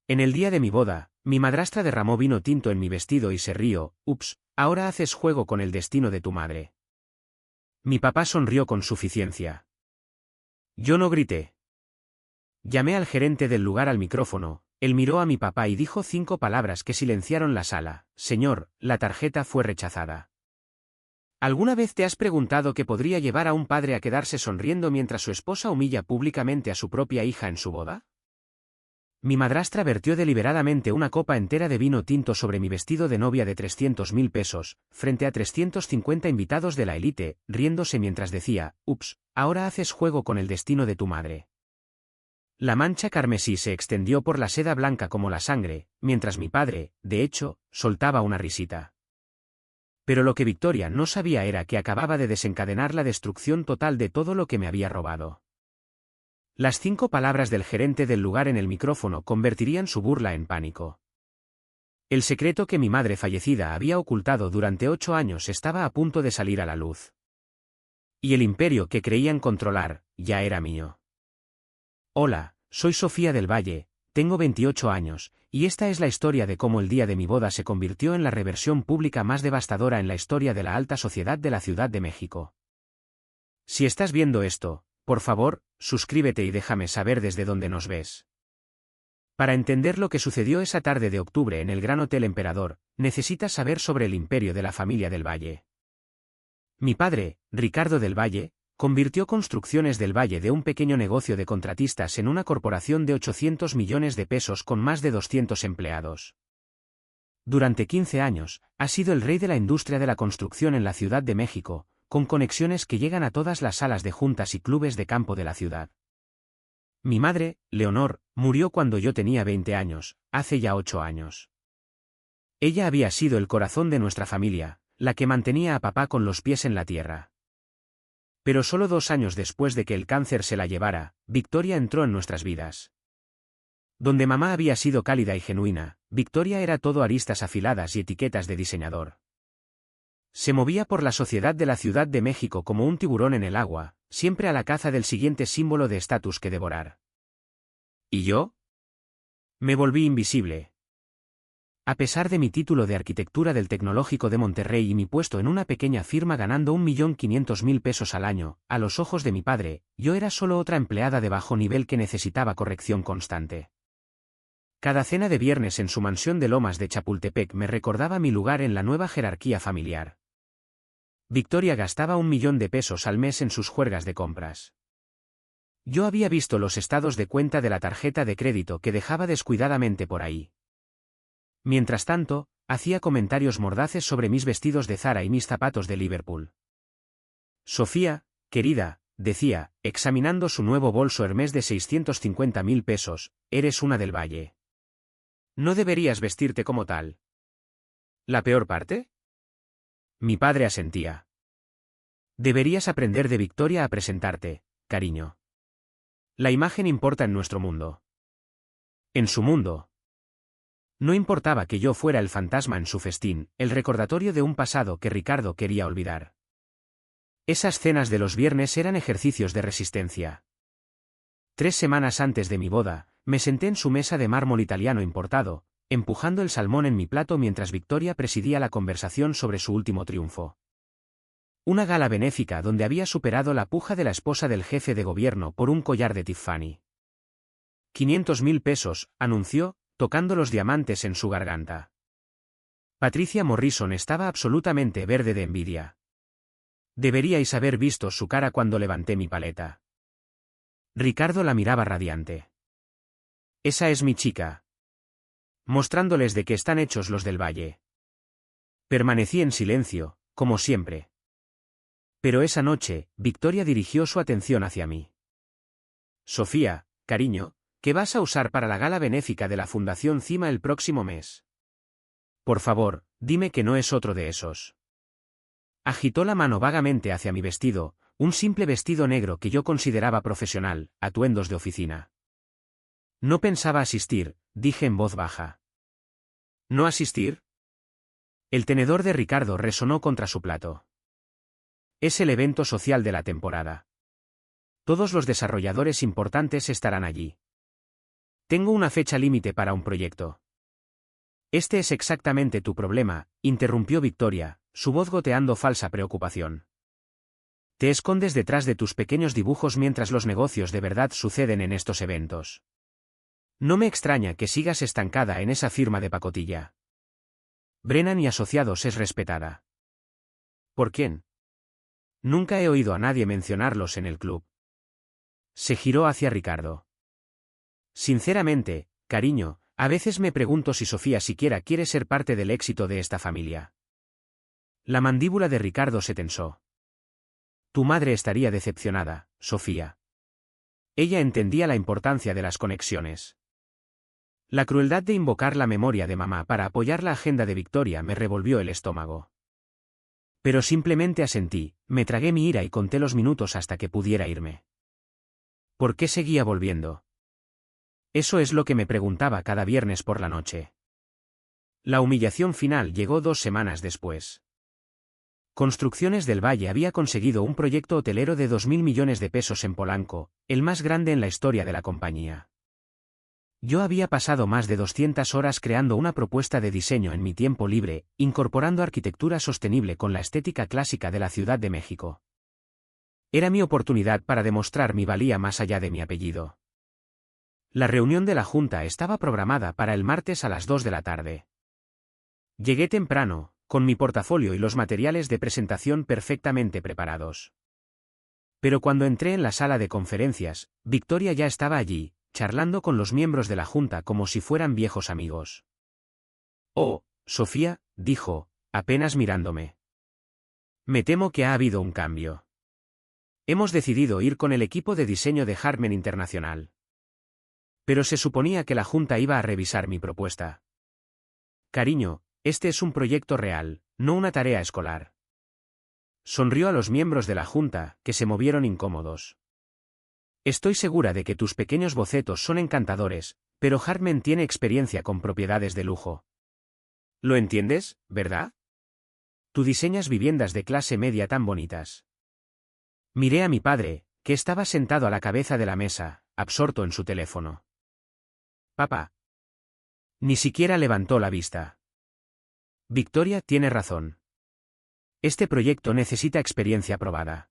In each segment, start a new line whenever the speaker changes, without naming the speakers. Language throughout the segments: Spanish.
En el día de mi boda, mi madrastra derramó vino tinto en mi vestido y se rió. Ups, ahora haces juego con el destino de tu madre. Mi papá sonrió con suficiencia. Yo no grité. Llamé al gerente del lugar al micrófono, él miró a mi papá y dijo 5 palabras que silenciaron la sala. Señor, la tarjeta fue rechazada. ¿Alguna vez te has preguntado qué podría llevar a un padre a quedarse sonriendo mientras su esposa humilla públicamente a su propia hija en su boda? Mi madrastra vertió deliberadamente una copa entera de vino tinto sobre mi vestido de novia de 300.000 pesos, frente a 350 invitados de la élite, riéndose mientras decía, ups, ahora haces juego con el destino de tu madre. La mancha carmesí se extendió por la seda blanca como la sangre, mientras mi padre, de hecho, soltaba una risita. Pero lo que Victoria no sabía era que acababa de desencadenar la destrucción total de todo lo que me había robado. Las 5 palabras del gerente del lugar en el micrófono convertirían su burla en pánico. El secreto que mi madre fallecida había ocultado durante 8 años estaba a punto de salir a la luz. Y el imperio que creían controlar, ya era mío. Hola, soy Sofía del Valle, tengo 28 años, y esta es la historia de cómo el día de mi boda se convirtió en la reversión pública más devastadora en la historia de la alta sociedad de la Ciudad de México. Si estás viendo esto, por favor, suscríbete y déjame saber desde dónde nos ves. Para entender lo que sucedió esa tarde de octubre en el Gran Hotel Emperador, necesitas saber sobre el imperio de la familia del Valle. Mi padre, Ricardo del Valle, convirtió Construcciones del Valle de un pequeño negocio de contratistas en una corporación de 800 millones de pesos con más de 200 empleados. Durante 15 años, ha sido el rey de la industria de la construcción en la Ciudad de México, con conexiones que llegan a todas las salas de juntas y clubes de campo de la ciudad. Mi madre, Leonor, murió cuando yo tenía 20 años, hace ya 8 años. Ella había sido el corazón de nuestra familia, la que mantenía a papá con los pies en la tierra. Pero solo 2 años después de que el cáncer se la llevara, Victoria entró en nuestras vidas. Donde mamá había sido cálida y genuina, Victoria era todo aristas afiladas y etiquetas de diseñador. Se movía por la sociedad de la Ciudad de México como un tiburón en el agua, siempre a la caza del siguiente símbolo de estatus que devorar. ¿Y yo? Me volví invisible. A pesar de mi título de arquitectura del Tecnológico de Monterrey y mi puesto en una pequeña firma ganando 1.500.000 pesos al año, a los ojos de mi padre, yo era solo otra empleada de bajo nivel que necesitaba corrección constante. Cada cena de viernes en su mansión de Lomas de Chapultepec me recordaba mi lugar en la nueva jerarquía familiar. Victoria gastaba 1 millón de pesos al mes en sus juergas de compras. Yo había visto los estados de cuenta de la tarjeta de crédito que dejaba descuidadamente por ahí. Mientras tanto, hacía comentarios mordaces sobre mis vestidos de Zara y mis zapatos de Liverpool. Sofía, querida, decía, examinando su nuevo bolso Hermès de 650.000 pesos, eres una del Valle. No deberías vestirte como tal. ¿La peor parte? Mi padre asentía. Deberías aprender de Victoria a presentarte, cariño. La imagen importa en nuestro mundo. En su mundo. No importaba que yo fuera el fantasma en su festín, el recordatorio de un pasado que Ricardo quería olvidar. Esas cenas de los viernes eran ejercicios de resistencia. 3 semanas antes de mi boda, me senté en su mesa de mármol italiano importado, empujando el salmón en mi plato mientras Victoria presidía la conversación sobre su último triunfo. Una gala benéfica donde había superado la puja de la esposa del jefe de gobierno por un collar de Tiffany. 500.000 pesos, anunció, tocando los diamantes en su garganta. Patricia Morrison estaba absolutamente verde de envidia. Deberíais haber visto su cara cuando levanté mi paleta. Ricardo la miraba radiante. Esa es mi chica. Mostrándoles de qué están hechos los del Valle. Permanecí en silencio, como siempre. Pero esa noche, Victoria dirigió su atención hacia mí. Sofía, cariño, ¿qué vas a usar para la gala benéfica de la Fundación CIMA el próximo mes? Por favor, dime que no es otro de esos. Agitó la mano vagamente hacia mi vestido, un simple vestido negro que yo consideraba profesional, atuendos de oficina. No pensaba asistir, dije en voz baja. ¿No asistir? El tenedor de Ricardo resonó contra su plato. Es el evento social de la temporada. Todos los desarrolladores importantes estarán allí. Tengo una fecha límite para un proyecto. Este es exactamente tu problema, interrumpió Victoria, su voz goteando falsa preocupación. Te escondes detrás de tus pequeños dibujos mientras los negocios de verdad suceden en estos eventos. No me extraña que sigas estancada en esa firma de pacotilla. Brennan y Asociados es respetada. ¿Por quién? Nunca he oído a nadie mencionarlos en el club. Se giró hacia Ricardo. Sinceramente, cariño, a veces me pregunto si Sofía siquiera quiere ser parte del éxito de esta familia. La mandíbula de Ricardo se tensó. Tu madre estaría decepcionada, Sofía. Ella entendía la importancia de las conexiones. La crueldad de invocar la memoria de mamá para apoyar la agenda de Victoria me revolvió el estómago. Pero simplemente asentí, me tragué mi ira y conté los minutos hasta que pudiera irme. ¿Por qué seguía volviendo? Eso es lo que me preguntaba cada viernes por la noche. La humillación final llegó 2 semanas después. Construcciones del Valle había conseguido un proyecto hotelero de 2.000 millones de pesos en Polanco, el más grande en la historia de la compañía. Yo había pasado más de 200 horas creando una propuesta de diseño en mi tiempo libre, incorporando arquitectura sostenible con la estética clásica de la Ciudad de México. Era mi oportunidad para demostrar mi valía más allá de mi apellido. La reunión de la Junta estaba programada para el martes a las 2 de la tarde. Llegué temprano, con mi portafolio y los materiales de presentación perfectamente preparados. Pero cuando entré en la sala de conferencias, Victoria ya estaba allí, charlando con los miembros de la Junta como si fueran viejos amigos. Oh, Sofía, dijo, apenas mirándome. Me temo que ha habido un cambio. Hemos decidido ir con el equipo de diseño de Harman Internacional. Pero se suponía que la Junta iba a revisar mi propuesta. Cariño, este es un proyecto real, no una tarea escolar. Sonrió a los miembros de la Junta, que se movieron incómodos. Estoy segura de que tus pequeños bocetos son encantadores, pero Harman tiene experiencia con propiedades de lujo. ¿Lo entiendes, verdad? Tú diseñas viviendas de clase media tan bonitas. Miré a mi padre, que estaba sentado a la cabeza de la mesa, absorto en su teléfono. Papá. Ni siquiera levantó la vista. Victoria tiene razón. Este proyecto necesita experiencia probada.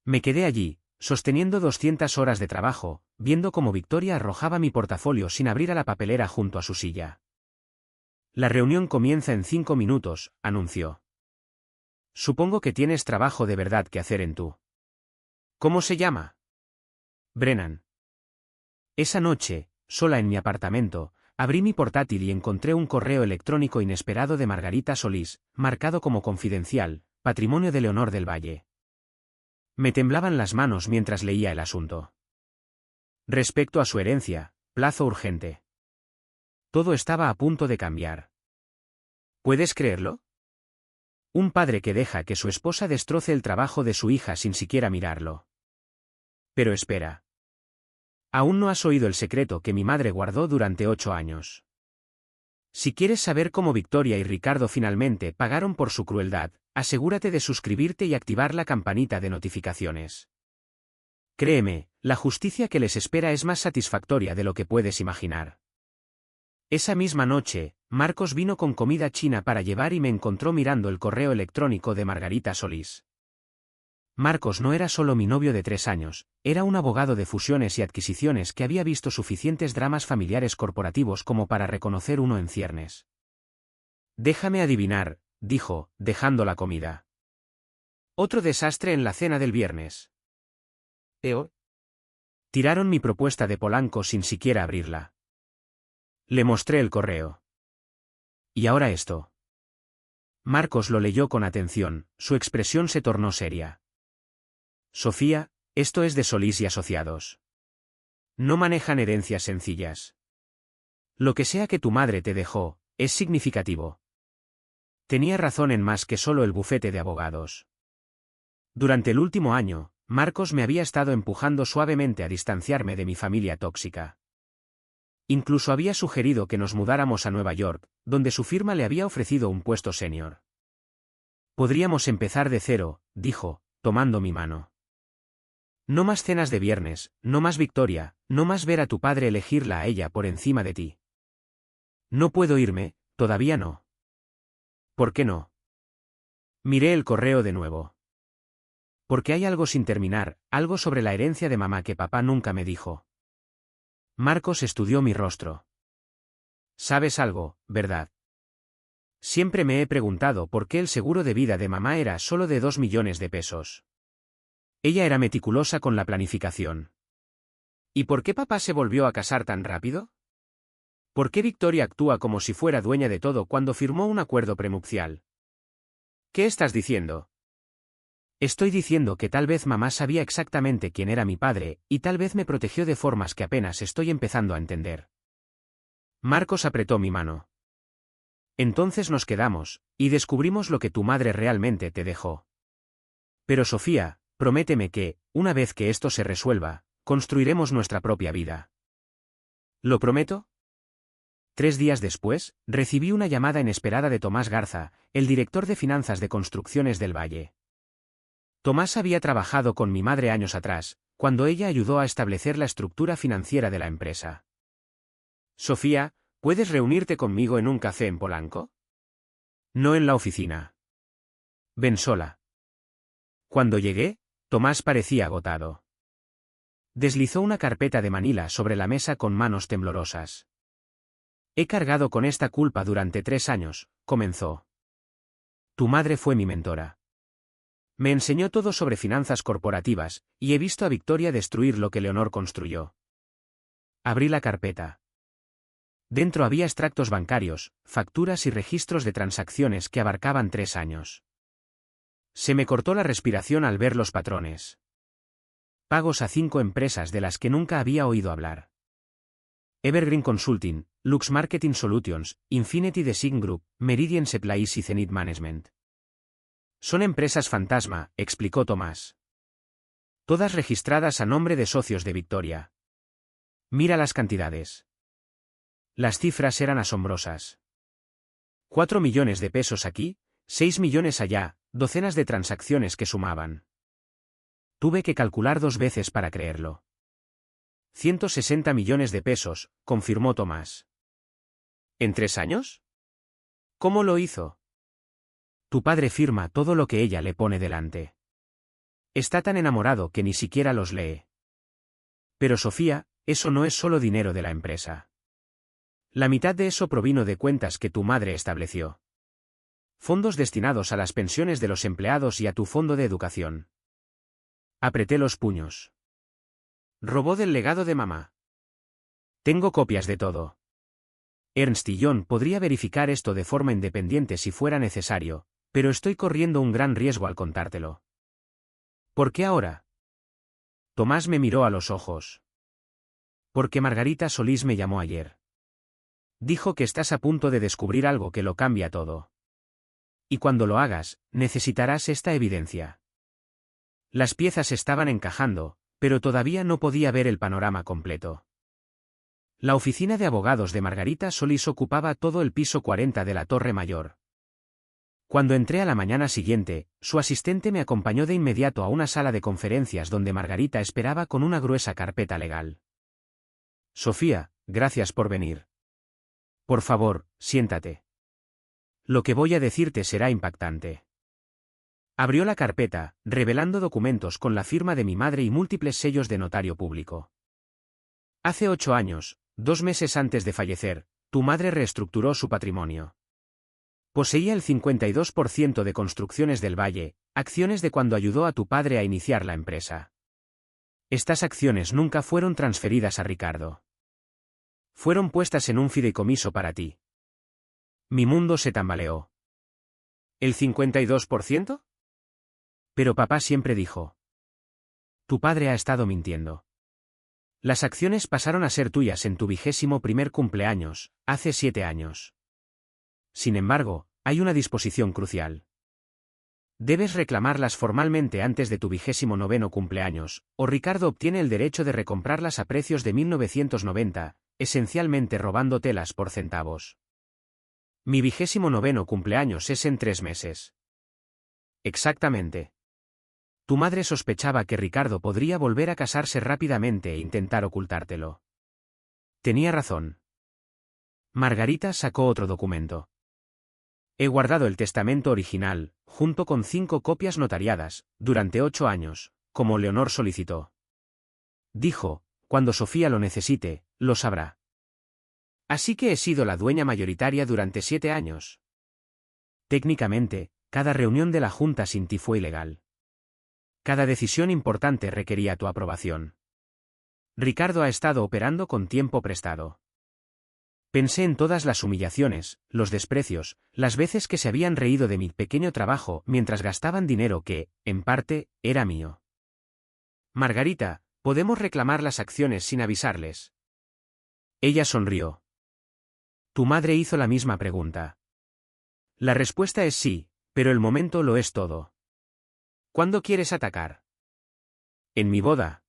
Me quedé allí, sosteniendo 200 horas de trabajo, viendo cómo Victoria arrojaba mi portafolio sin abrir a la papelera junto a su silla. La reunión comienza en 5 minutos, anunció. Supongo que tienes trabajo de verdad que hacer en tú. ¿Cómo se llama? Brennan. Esa noche, sola en mi apartamento, abrí mi portátil y encontré un correo electrónico inesperado de Margarita Solís, marcado como confidencial, patrimonio de Leonor del Valle. Me temblaban las manos mientras leía el asunto. Respecto a su herencia, plazo urgente. Todo estaba a punto de cambiar. ¿Puedes creerlo? Un padre que deja que su esposa destroce el trabajo de su hija sin siquiera mirarlo. Pero espera. Aún no has oído el secreto que mi madre guardó durante 8 años. Si quieres saber cómo Victoria y Ricardo finalmente pagaron por su crueldad, asegúrate de suscribirte y activar la campanita de notificaciones. Créeme, la justicia que les espera es más satisfactoria de lo que puedes imaginar. Esa misma noche, Marcos vino con comida china para llevar y me encontró mirando el correo electrónico de Margarita Solís. Marcos no era solo mi novio de 3 años, era un abogado de fusiones y adquisiciones que había visto suficientes dramas familiares corporativos como para reconocer uno en ciernes. Déjame adivinar, dijo, dejando la comida. Otro desastre en la cena del viernes. Tiraron mi propuesta de Polanco sin siquiera abrirla. Le mostré el correo. ¿Y ahora esto? Marcos lo leyó con atención, su expresión se tornó seria. Sofía, esto es de Solís y Asociados. No manejan herencias sencillas. Lo que sea que tu madre te dejó, es significativo. Tenía razón en más que solo el bufete de abogados. Durante el último año, Marcos me había estado empujando suavemente a distanciarme de mi familia tóxica. Incluso había sugerido que nos mudáramos a Nueva York, donde su firma le había ofrecido un puesto senior. Podríamos empezar de cero, dijo, tomando mi mano. No más cenas de viernes, no más Victoria, no más ver a tu padre elegirla a ella por encima de ti. No puedo irme, todavía no. ¿Por qué no? Miré el correo de nuevo. Porque hay algo sin terminar, algo sobre la herencia de mamá que papá nunca me dijo. Marcos estudió mi rostro. ¿Sabes algo, verdad? Siempre me he preguntado por qué el seguro de vida de mamá era solo de 2 millones de pesos. Ella era meticulosa con la planificación. ¿Y por qué papá se volvió a casar tan rápido? ¿Por qué Victoria actúa como si fuera dueña de todo cuando firmó un acuerdo prenupcial? ¿Qué estás diciendo? Estoy diciendo que tal vez mamá sabía exactamente quién era mi padre, y tal vez me protegió de formas que apenas estoy empezando a entender. Marcos apretó mi mano. Entonces nos quedamos, y descubrimos lo que tu madre realmente te dejó. Pero Sofía, prométeme que, una vez que esto se resuelva, construiremos nuestra propia vida. ¿Lo prometo? 3 días después, recibí una llamada inesperada de Tomás Garza, el director de finanzas de Construcciones del Valle. Tomás había trabajado con mi madre años atrás, cuando ella ayudó a establecer la estructura financiera de la empresa. Sofía, ¿puedes reunirte conmigo en un café en Polanco? No en la oficina. Ven sola. Cuando llegué, Tomás parecía agotado. Deslizó una carpeta de Manila sobre la mesa con manos temblorosas. He cargado con esta culpa durante 3 años, comenzó. Tu madre fue mi mentora. Me enseñó todo sobre finanzas corporativas, y he visto a Victoria destruir lo que Leonor construyó. Abrí la carpeta. Dentro había extractos bancarios, facturas y registros de transacciones que abarcaban 3 años. Se me cortó la respiración al ver los patrones. Pagos a 5 empresas de las que nunca había oído hablar. Evergreen Consulting, Lux Marketing Solutions, Infinity Design Group, Meridian Supplies y Zenith Management. Son empresas fantasma, explicó Tomás. Todas registradas a nombre de socios de Victoria. Mira las cantidades. Las cifras eran asombrosas. 4 millones de pesos aquí, 6 millones allá, docenas de transacciones que sumaban. Tuve que calcular 2 veces para creerlo. 160 millones de pesos, confirmó Tomás. ¿En 3 años? ¿Cómo lo hizo? Tu padre firma todo lo que ella le pone delante. Está tan enamorado que ni siquiera los lee. Pero Sofía, eso no es solo dinero de la empresa. La mitad de eso provino de cuentas que tu madre estableció. Fondos destinados a las pensiones de los empleados y a tu fondo de educación. Apreté los puños. Robó del legado de mamá. Tengo copias de todo. Ernst y John podría verificar esto de forma independiente si fuera necesario, pero estoy corriendo un gran riesgo al contártelo. ¿Por qué ahora? Tomás me miró a los ojos. Porque Margarita Solís me llamó ayer. Dijo que estás a punto de descubrir algo que lo cambia todo. Y cuando lo hagas, necesitarás esta evidencia. Las piezas estaban encajando, pero todavía no podía ver el panorama completo. La oficina de abogados de Margarita Solís ocupaba todo el piso 40 de la Torre Mayor. Cuando entré a la mañana siguiente, su asistente me acompañó de inmediato a una sala de conferencias donde Margarita esperaba con una gruesa carpeta legal. Sofía, gracias por venir. Por favor, siéntate. Lo que voy a decirte será impactante. Abrió la carpeta, revelando documentos con la firma de mi madre y múltiples sellos de notario público. Hace 8 años, 2 meses antes de fallecer, tu madre reestructuró su patrimonio. Poseía el 52% de Construcciones del Valle, acciones de cuando ayudó a tu padre a iniciar la empresa. Estas acciones nunca fueron transferidas a Ricardo. Fueron puestas en un fideicomiso para ti. Mi mundo se tambaleó. ¿El 52%? Pero papá siempre dijo. Tu padre ha estado mintiendo. Las acciones pasaron a ser tuyas en tu 21º cumpleaños, hace 7 años. Sin embargo, hay una disposición crucial. Debes reclamarlas formalmente antes de tu 29º cumpleaños, o Ricardo obtiene el derecho de recomprarlas a precios de 1990, esencialmente robándotelas por centavos. Mi 29º cumpleaños es en 3 meses. Exactamente. Tu madre sospechaba que Ricardo podría volver a casarse rápidamente e intentar ocultártelo. Tenía razón. Margarita sacó otro documento. He guardado el testamento original, junto con 5 copias notariadas, durante 8 años, como Leonor solicitó. Dijo, cuando Sofía lo necesite, lo sabrá. Así que he sido la dueña mayoritaria durante 7 años. Técnicamente, cada reunión de la Junta sin ti fue ilegal. Cada decisión importante requería tu aprobación. Ricardo ha estado operando con tiempo prestado. Pensé en todas las humillaciones, los desprecios, las veces que se habían reído de mi pequeño trabajo mientras gastaban dinero que, en parte, era mío. Margarita, ¿podemos reclamar las acciones sin avisarles? Ella sonrió. Tu madre hizo la misma pregunta. La respuesta es sí, pero el momento lo es todo. ¿Cuándo quieres atacar? En mi boda.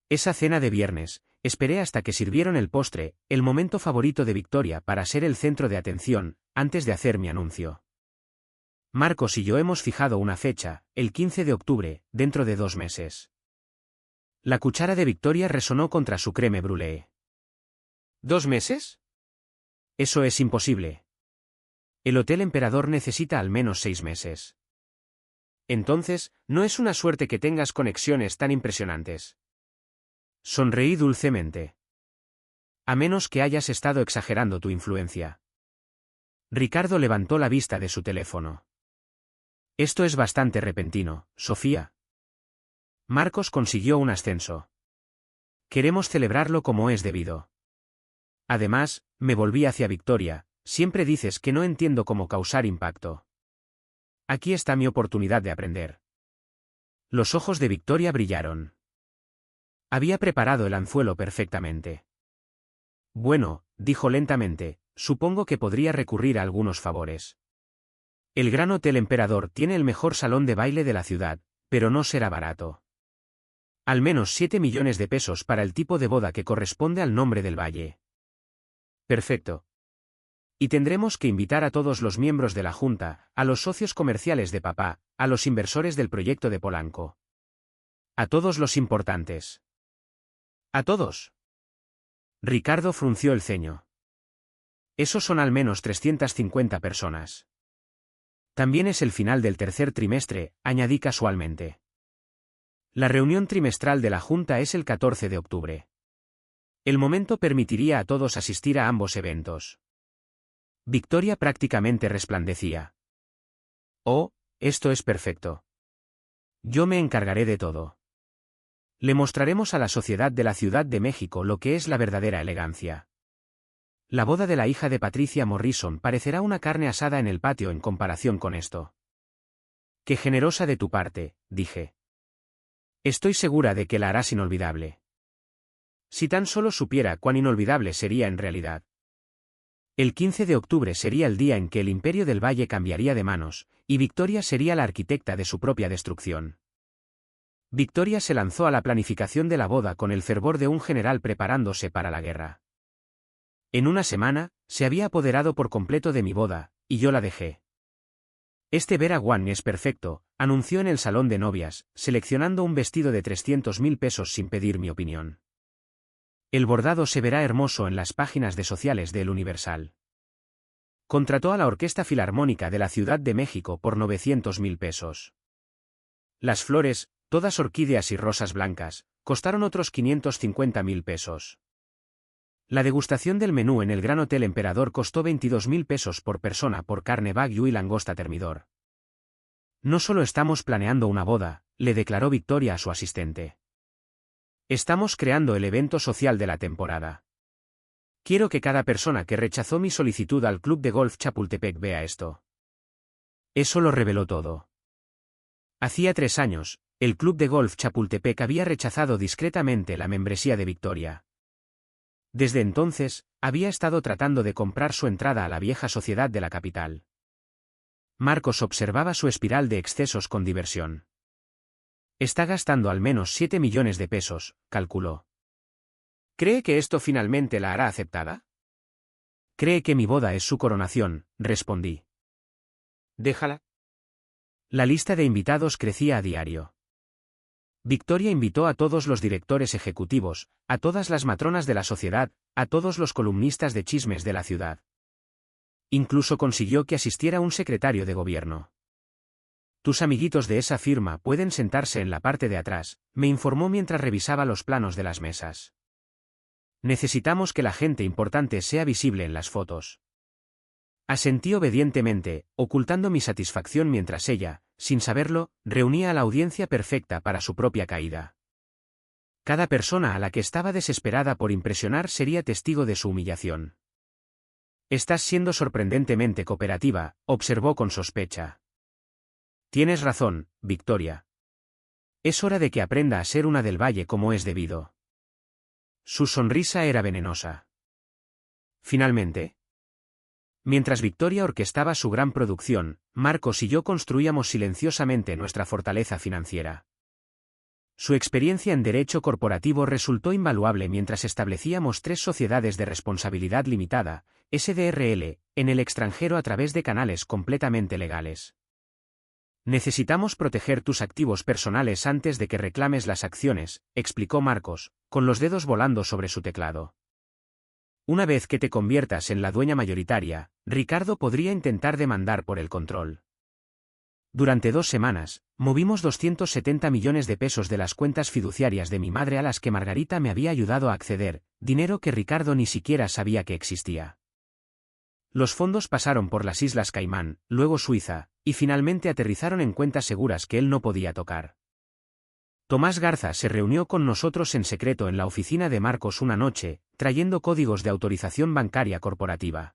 Esa cena de viernes, esperé hasta que sirvieron el postre, el momento favorito de Victoria para ser el centro de atención, antes de hacer mi anuncio. Marcos y yo hemos fijado una fecha, el 15 de octubre, dentro de 2 meses. La cuchara de Victoria resonó contra su crème brûlée. ¿2 meses? Eso es imposible. El Hotel Emperador necesita al menos 6 meses. Entonces, no es una suerte que tengas conexiones tan impresionantes. Sonreí dulcemente. A menos que hayas estado exagerando tu influencia. Ricardo levantó la vista de su teléfono. Esto es bastante repentino, Sofía. Marcos consiguió un ascenso. Queremos celebrarlo como es debido. Además, me volví hacia Victoria, siempre dices que no entiendo cómo causar impacto. Aquí está mi oportunidad de aprender. Los ojos de Victoria brillaron. Había preparado el anzuelo perfectamente. Bueno, dijo lentamente, supongo que podría recurrir a algunos favores. El Gran Hotel Emperador tiene el mejor salón de baile de la ciudad, pero no será barato. Al menos 7 millones de pesos para el tipo de boda que corresponde al nombre del valle. Perfecto. Y tendremos que invitar a todos los miembros de la Junta, a los socios comerciales de papá, a los inversores del proyecto de Polanco. A todos los importantes. ¿A todos? Ricardo frunció el ceño. Esos son al menos 350 personas. También es el final del tercer trimestre, añadí casualmente. La reunión trimestral de la Junta es el 14 de octubre. El momento permitiría a todos asistir a ambos eventos. Victoria prácticamente resplandecía. Oh, esto es perfecto. Yo me encargaré de todo. Le mostraremos a la sociedad de la Ciudad de México lo que es la verdadera elegancia. La boda de la hija de Patricia Morrison parecerá una carne asada en el patio en comparación con esto. Qué generosa de tu parte, dije. Estoy segura de que la harás inolvidable. Si tan solo supiera cuán inolvidable sería en realidad. El 15 de octubre sería el día en que el Imperio del Valle cambiaría de manos, y Victoria sería la arquitecta de su propia destrucción. Victoria se lanzó a la planificación de la boda con el fervor de un general preparándose para la guerra. En una semana, se había apoderado por completo de mi boda, y yo la dejé. Este Vera Wang es perfecto, anunció en el salón de novias, seleccionando un vestido de 300.000 pesos sin pedir mi opinión. El bordado se verá hermoso en las páginas de sociales de El Universal. Contrató a la Orquesta Filarmónica de la Ciudad de México por 900.000 pesos. Las flores, todas orquídeas y rosas blancas, costaron otros 550.000 pesos. La degustación del menú en el Gran Hotel Emperador costó 22.000 pesos por persona por carne wagyu y langosta termidor. No solo estamos planeando una boda, le declaró Victoria a su asistente. Estamos creando el evento social de la temporada. Quiero que cada persona que rechazó mi solicitud al Club de Golf Chapultepec vea esto. Eso lo reveló todo. Hacía 3 años, el Club de Golf Chapultepec había rechazado discretamente la membresía de Victoria. Desde entonces, había estado tratando de comprar su entrada a la vieja sociedad de la capital. Marcos observaba su espiral de excesos con diversión. Está gastando al menos 7 millones de pesos, calculó. ¿Cree que esto finalmente la hará aceptada? Cree que mi boda es su coronación, respondí. Déjala. La lista de invitados crecía a diario. Victoria invitó a todos los directores ejecutivos, a todas las matronas de la sociedad, a todos los columnistas de chismes de la ciudad. Incluso consiguió que asistiera un secretario de gobierno. Tus amiguitos de esa firma pueden sentarse en la parte de atrás, me informó mientras revisaba los planos de las mesas. Necesitamos que la gente importante sea visible en las fotos. Asentí obedientemente, ocultando mi satisfacción mientras ella, sin saberlo, reunía a la audiencia perfecta para su propia caída. Cada persona a la que estaba desesperada por impresionar sería testigo de su humillación. Estás siendo sorprendentemente cooperativa, observó con sospecha. Tienes razón, Victoria. Es hora de que aprenda a ser una del Valle como es debido. Su sonrisa era venenosa. Finalmente. Mientras Victoria orquestaba su gran producción, Marcos y yo construíamos silenciosamente nuestra fortaleza financiera. Su experiencia en derecho corporativo resultó invaluable mientras establecíamos 3 sociedades de responsabilidad limitada, SDRL, en el extranjero a través de canales completamente legales. Necesitamos proteger tus activos personales antes de que reclames las acciones, explicó Marcos, con los dedos volando sobre su teclado. Una vez que te conviertas en la dueña mayoritaria, Ricardo podría intentar demandar por el control. Durante 2 semanas, movimos 270 millones de pesos de las cuentas fiduciarias de mi madre a las que Margarita me había ayudado a acceder, dinero que Ricardo ni siquiera sabía que existía. Los fondos pasaron por las Islas Caimán, luego Suiza, y finalmente aterrizaron en cuentas seguras que él no podía tocar. Tomás Garza se reunió con nosotros en secreto en la oficina de Marcos una noche, trayendo códigos de autorización bancaria corporativa.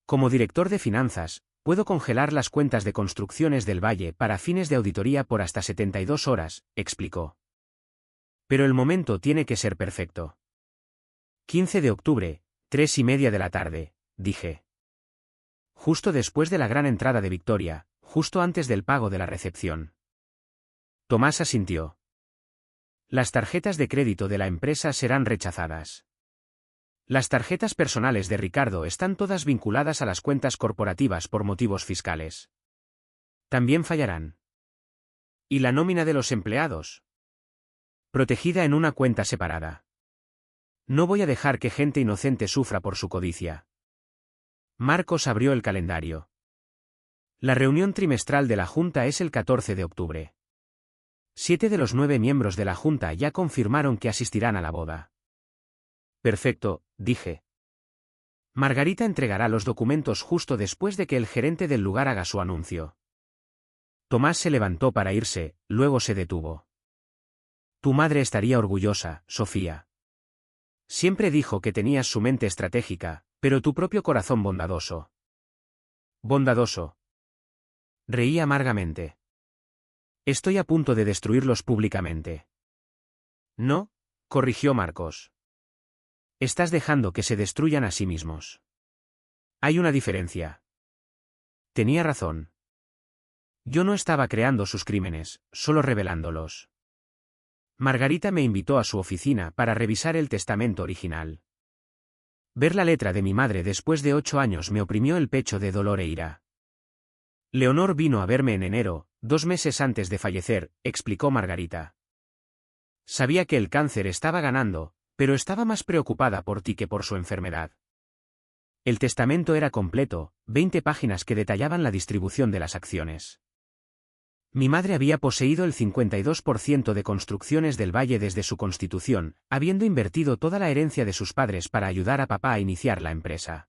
Como director de finanzas, puedo congelar las cuentas de Construcciones del Valle para fines de auditoría por hasta 72 horas, explicó. Pero el momento tiene que ser perfecto. 15 de octubre, 3:30 de la tarde, dije. Justo después de la gran entrada de Victoria, justo antes del pago de la recepción. Tomás asintió. Las tarjetas de crédito de la empresa serán rechazadas. Las tarjetas personales de Ricardo están todas vinculadas a las cuentas corporativas por motivos fiscales. También fallarán. ¿Y la nómina de los empleados? Protegida en una cuenta separada. No voy a dejar que gente inocente sufra por su codicia. Marcos abrió el calendario. La reunión trimestral de la Junta es el 14 de octubre. 7 de los 9 miembros de la Junta ya confirmaron que asistirán a la boda. Perfecto, dije. Margarita entregará los documentos justo después de que el gerente del lugar haga su anuncio. Tomás se levantó para irse, luego se detuvo. Tu madre estaría orgullosa, Sofía. Siempre dijo que tenías su mente estratégica, pero tu propio corazón bondadoso. Bondadoso. Reí amargamente. Estoy a punto de destruirlos públicamente. No, corrigió Marcos. Estás dejando que se destruyan a sí mismos. Hay una diferencia. Tenía razón. Yo no estaba creando sus crímenes, solo revelándolos. Margarita me invitó a su oficina para revisar el testamento original. Ver la letra de mi madre después de 8 años me oprimió el pecho de dolor e ira. Leonor vino a verme en enero, 2 meses antes de fallecer, explicó Margarita. Sabía que el cáncer estaba ganando, pero estaba más preocupada por ti que por su enfermedad. El testamento era completo, 20 páginas que detallaban la distribución de las acciones. Mi madre había poseído el 52% de Construcciones del Valle desde su constitución, habiendo invertido toda la herencia de sus padres para ayudar a papá a iniciar la empresa.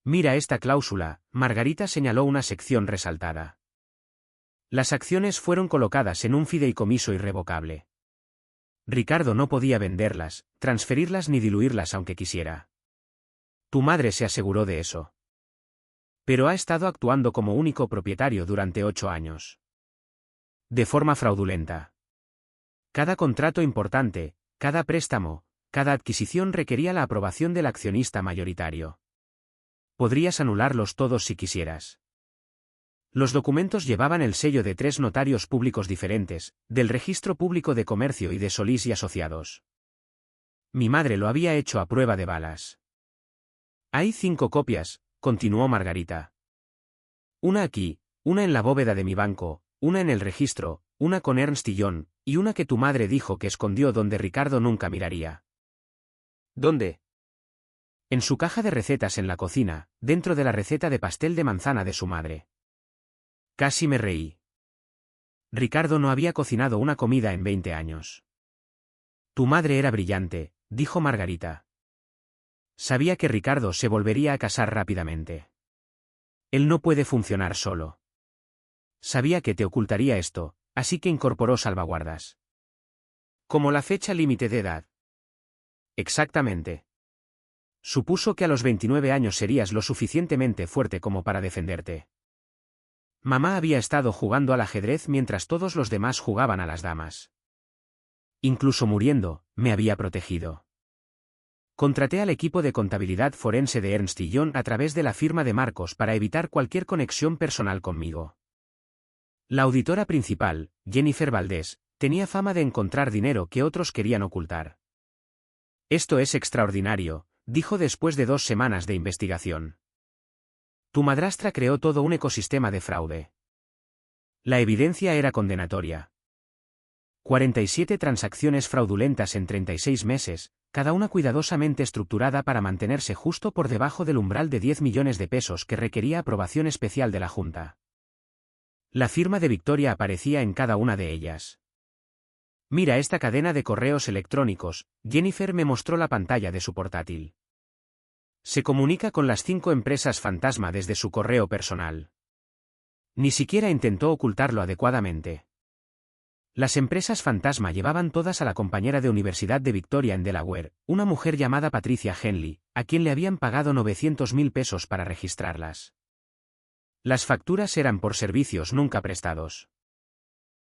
Mira esta cláusula, Margarita señaló una sección resaltada. Las acciones fueron colocadas en un fideicomiso irrevocable. Ricardo no podía venderlas, transferirlas ni diluirlas aunque quisiera. Tu madre se aseguró de eso. Pero ha estado actuando como único propietario durante 8 años. De forma fraudulenta. Cada contrato importante, cada préstamo, cada adquisición requería la aprobación del accionista mayoritario. Podrías anularlos todos si quisieras. Los documentos llevaban el sello de 3 notarios públicos diferentes, del Registro Público de Comercio y de Solís y Asociados. Mi madre lo había hecho a prueba de balas. Hay 5 copias, continuó Margarita. Una aquí, una en la bóveda de mi banco, una en el registro, una con Ernst & Young, Y una que tu madre dijo que escondió donde Ricardo nunca miraría.
¿Dónde?
En su caja de recetas en la cocina, dentro de la receta de pastel de manzana de su madre. Casi me reí. Ricardo no había cocinado una comida en 20 años. Tu madre era brillante, dijo Margarita. Sabía que Ricardo se volvería a casar rápidamente. Él no puede funcionar solo. Sabía que te ocultaría esto, así que incorporó salvaguardas. Como la fecha límite de edad. Exactamente. Supuso que a los 29 años serías lo suficientemente fuerte como para defenderte. Mamá había estado jugando al ajedrez mientras todos los demás jugaban a las damas. Incluso muriendo, me había protegido. Contraté al equipo de contabilidad forense de Ernst & Young a través de la firma de Marcos para evitar cualquier conexión personal conmigo. La auditora principal, Jennifer Valdés, tenía fama de encontrar dinero que otros querían ocultar. Esto es extraordinario, dijo después de 2 semanas de investigación. Tu madrastra creó todo un ecosistema de fraude. La evidencia era condenatoria. 47 transacciones fraudulentas en 36 meses, cada una cuidadosamente estructurada para mantenerse justo por debajo del umbral de 10 millones de pesos que requería aprobación especial de la Junta. La firma de Victoria aparecía en cada una de ellas. Mira esta cadena de correos electrónicos, Jennifer me mostró la pantalla de su portátil. Se comunica con las 5 empresas fantasma desde su correo personal. Ni siquiera intentó ocultarlo adecuadamente. Las empresas fantasma llevaban todas a la compañera de universidad de Victoria en Delaware, una mujer llamada Patricia Henley, a quien le habían pagado 900.000 pesos para registrarlas. Las facturas eran por servicios nunca prestados.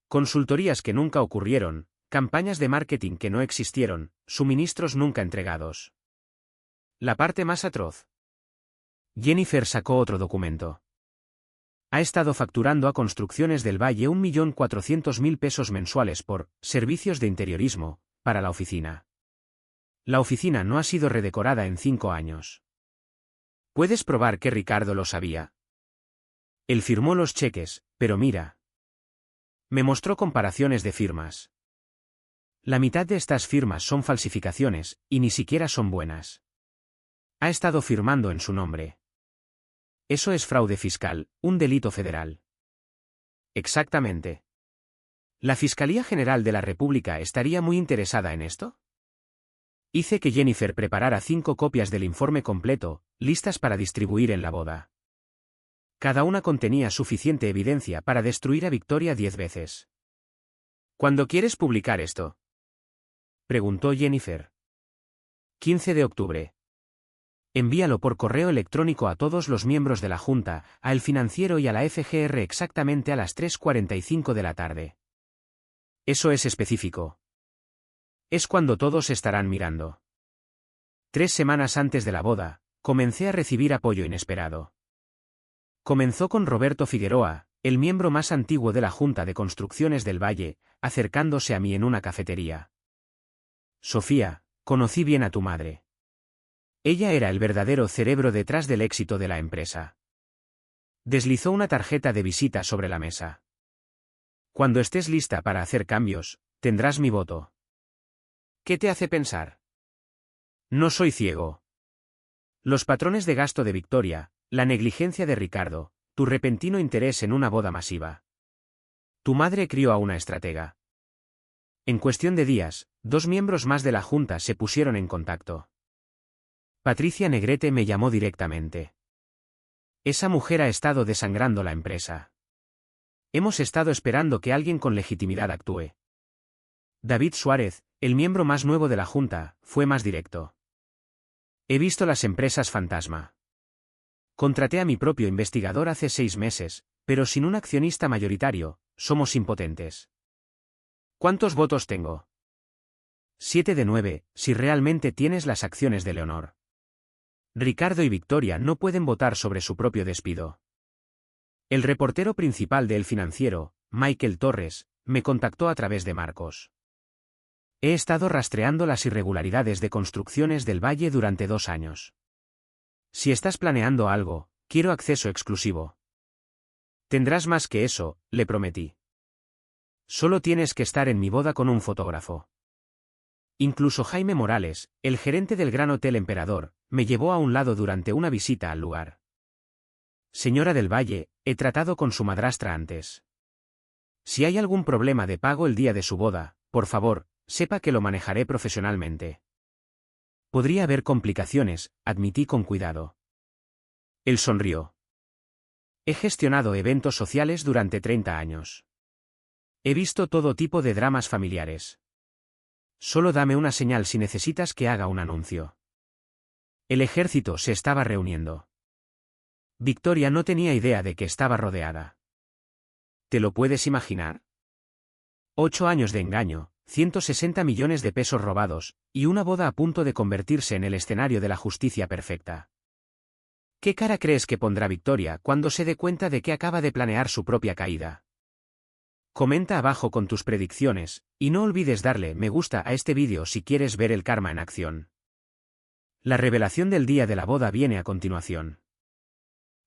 Consultorías que nunca ocurrieron, campañas de marketing que no existieron, suministros nunca entregados. La parte más atroz. Jennifer sacó otro documento. Ha estado facturando a Construcciones del Valle 1.400.000 pesos mensuales por servicios de interiorismo para la oficina. La oficina no ha sido redecorada en 5 años. ¿Puedes probar que Ricardo lo sabía? Él firmó los cheques, pero mira. Me mostró comparaciones de firmas. La mitad de estas firmas son falsificaciones, y ni siquiera son buenas. Ha estado firmando en su nombre. Eso es fraude fiscal, un delito federal. Exactamente. ¿La Fiscalía General de la República estaría muy interesada en esto? Hice que Jennifer preparara 5 copias del informe completo, listas para distribuir en la boda. Cada una contenía suficiente evidencia para destruir a Victoria 10 veces. ¿Cuándo quieres publicar esto?, preguntó Jennifer. 15 de octubre. Envíalo por correo electrónico a todos los miembros de la Junta, a El Financiero y a la FGR exactamente a las 3:45 de la tarde. Eso es específico. Es cuando todos estarán mirando. 3 semanas antes de la boda, comencé a recibir apoyo inesperado. Comenzó con Roberto Figueroa, el miembro más antiguo de la Junta de Construcciones del Valle, acercándose a mí en una cafetería. Sofía, conocí bien a tu madre. Ella era el verdadero cerebro detrás del éxito de la empresa. Deslizó una tarjeta de visita sobre la mesa. Cuando estés lista para hacer cambios, tendrás mi voto. ¿Qué te hace pensar? No soy ciego. Los patrones de gasto de Victoria, la negligencia de Ricardo, tu repentino interés en una boda masiva. Tu madre crió a una estratega. En cuestión de días, 2 miembros más de la Junta se pusieron en contacto. Patricia Negrete me llamó directamente. Esa mujer ha estado desangrando la empresa. Hemos estado esperando que alguien con legitimidad actúe. David Suárez, el miembro más nuevo de la Junta, fue más directo. He visto las empresas fantasma. Contraté a mi propio investigador hace 6 meses, pero sin un accionista mayoritario, somos impotentes. ¿Cuántos votos tengo? 7 de 9, si realmente tienes las acciones de Leonor. Ricardo y Victoria no pueden votar sobre su propio despido. El reportero principal de El Financiero, Michael Torres, me contactó a través de Marcos. He estado rastreando las irregularidades de Construcciones del Valle durante 2 años. Si estás planeando algo, quiero acceso exclusivo. Tendrás más que eso, le prometí. Solo tienes que estar en mi boda con un fotógrafo. Incluso Jaime Morales, el gerente del Gran Hotel Emperador, me llevó a un lado durante una visita al lugar. Señora del Valle, he tratado con su madrastra antes. Si hay algún problema de pago el día de su boda, por favor, sepa que lo manejaré profesionalmente. Podría haber complicaciones, admití con cuidado. Él sonrió. He gestionado eventos sociales durante 30 años. He visto todo tipo de dramas familiares. Solo dame una señal si necesitas que haga un anuncio. El ejército se estaba reuniendo. Victoria no tenía idea de que estaba rodeada. ¿Te lo puedes imaginar? 8 años de engaño, 160 millones de pesos robados, y una boda a punto de convertirse en el escenario de la justicia perfecta. ¿Qué cara crees que pondrá Victoria cuando se dé cuenta de que acaba de planear su propia caída? Comenta abajo con tus predicciones, y no olvides darle me gusta a este vídeo si quieres ver el karma en acción. La revelación del día de la boda viene a continuación.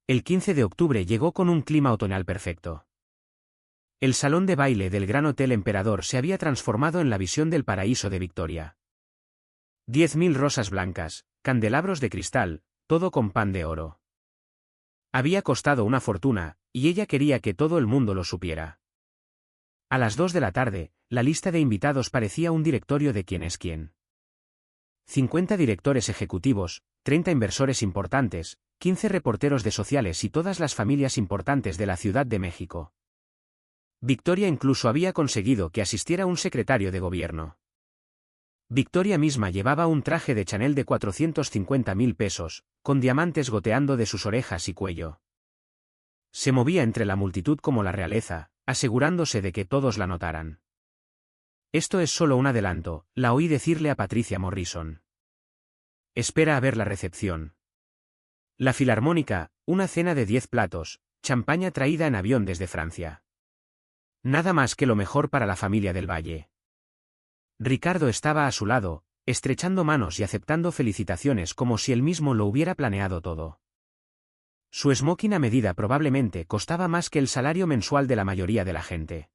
El 15 de octubre llegó con un clima otoñal perfecto. El salón de baile del Gran Hotel Emperador se había transformado en la visión del paraíso de Victoria. 10.000 rosas blancas, candelabros de cristal, todo con pan de oro. Había costado una fortuna, y ella quería que todo el mundo lo supiera. A las 2 de la tarde, la lista de invitados parecía un directorio de quién es quién. 50 directores ejecutivos, 30 inversores importantes, 15 reporteros de sociales y todas las familias importantes de la Ciudad de México. Victoria incluso había conseguido que asistiera un secretario de gobierno. Victoria misma llevaba un traje de Chanel de 450.000 pesos, con diamantes goteando de sus orejas y cuello. Se movía entre la multitud como la realeza, asegurándose de que todos la notaran. Esto es solo un adelanto, la oí decirle a Patricia Morrison. Espera a ver la recepción. La filarmónica, una cena de 10 platos, champaña traída en avión desde Francia. Nada más que lo mejor para la familia del Valle. Ricardo estaba a su lado, estrechando manos y aceptando felicitaciones como si él mismo lo hubiera planeado todo. Su smoking a medida probablemente costaba más que el salario mensual de la mayoría de la gente.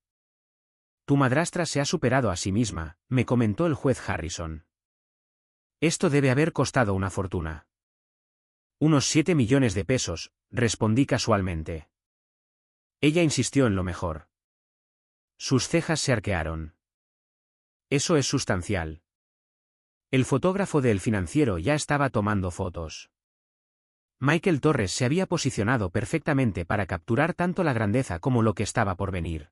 Tu madrastra se ha superado a sí misma, me comentó el juez Harrison. Esto debe haber costado una fortuna. Unos 7 millones de pesos, respondí casualmente. Ella insistió en lo mejor. Sus cejas se arquearon. Eso es sustancial. El fotógrafo de El Financiero ya estaba tomando fotos. Michael Torres se había posicionado perfectamente para capturar tanto la grandeza como lo que estaba por venir.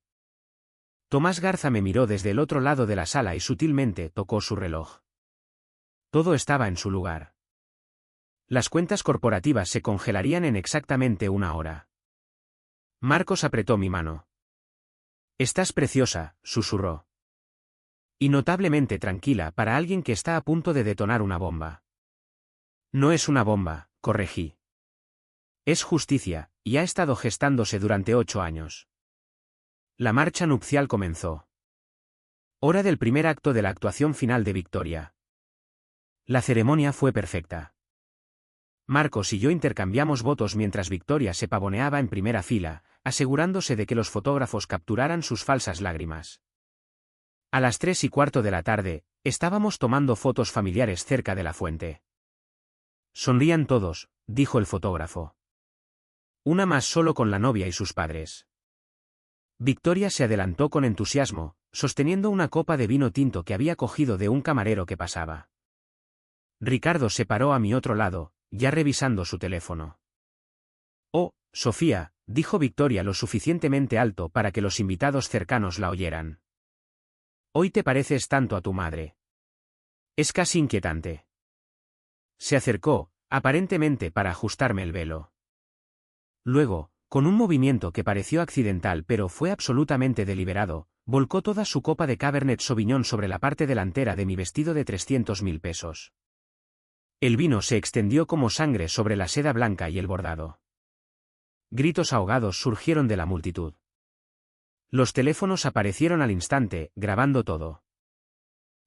Tomás Garza me miró desde el otro lado de la sala y sutilmente tocó su reloj. Todo estaba en su lugar. Las cuentas corporativas se congelarían en exactamente una hora. Marcos apretó mi mano. Estás preciosa, susurró. Y notablemente tranquila para alguien que está a punto de detonar una bomba. No es una bomba, corregí. Es justicia, y ha estado gestándose durante 8 años. La marcha nupcial comenzó. Hora del primer acto de la actuación final de Victoria. La ceremonia fue perfecta. Marcos y yo intercambiamos votos mientras Victoria se pavoneaba en primera fila, asegurándose de que los fotógrafos capturaran sus falsas lágrimas. A las 3:15 de la tarde, estábamos tomando fotos familiares cerca de la fuente. Sonrían todos, dijo el fotógrafo. Una más solo con la novia y sus padres. Victoria se adelantó con entusiasmo, sosteniendo una copa de vino tinto que había cogido de un camarero que pasaba. Ricardo se paró a mi otro lado, ya revisando su teléfono. Oh, Sofía, dijo Victoria lo suficientemente alto para que los invitados cercanos la oyeran. Hoy te pareces tanto a tu madre. Es casi inquietante. Se acercó, aparentemente para ajustarme el velo. Luego, con un movimiento que pareció accidental pero fue absolutamente deliberado, volcó toda su copa de Cabernet Sauvignon sobre la parte delantera de mi vestido de 300.000 pesos. El vino se extendió como sangre sobre la seda blanca y el bordado. Gritos ahogados surgieron de la multitud. Los teléfonos aparecieron al instante, grabando todo.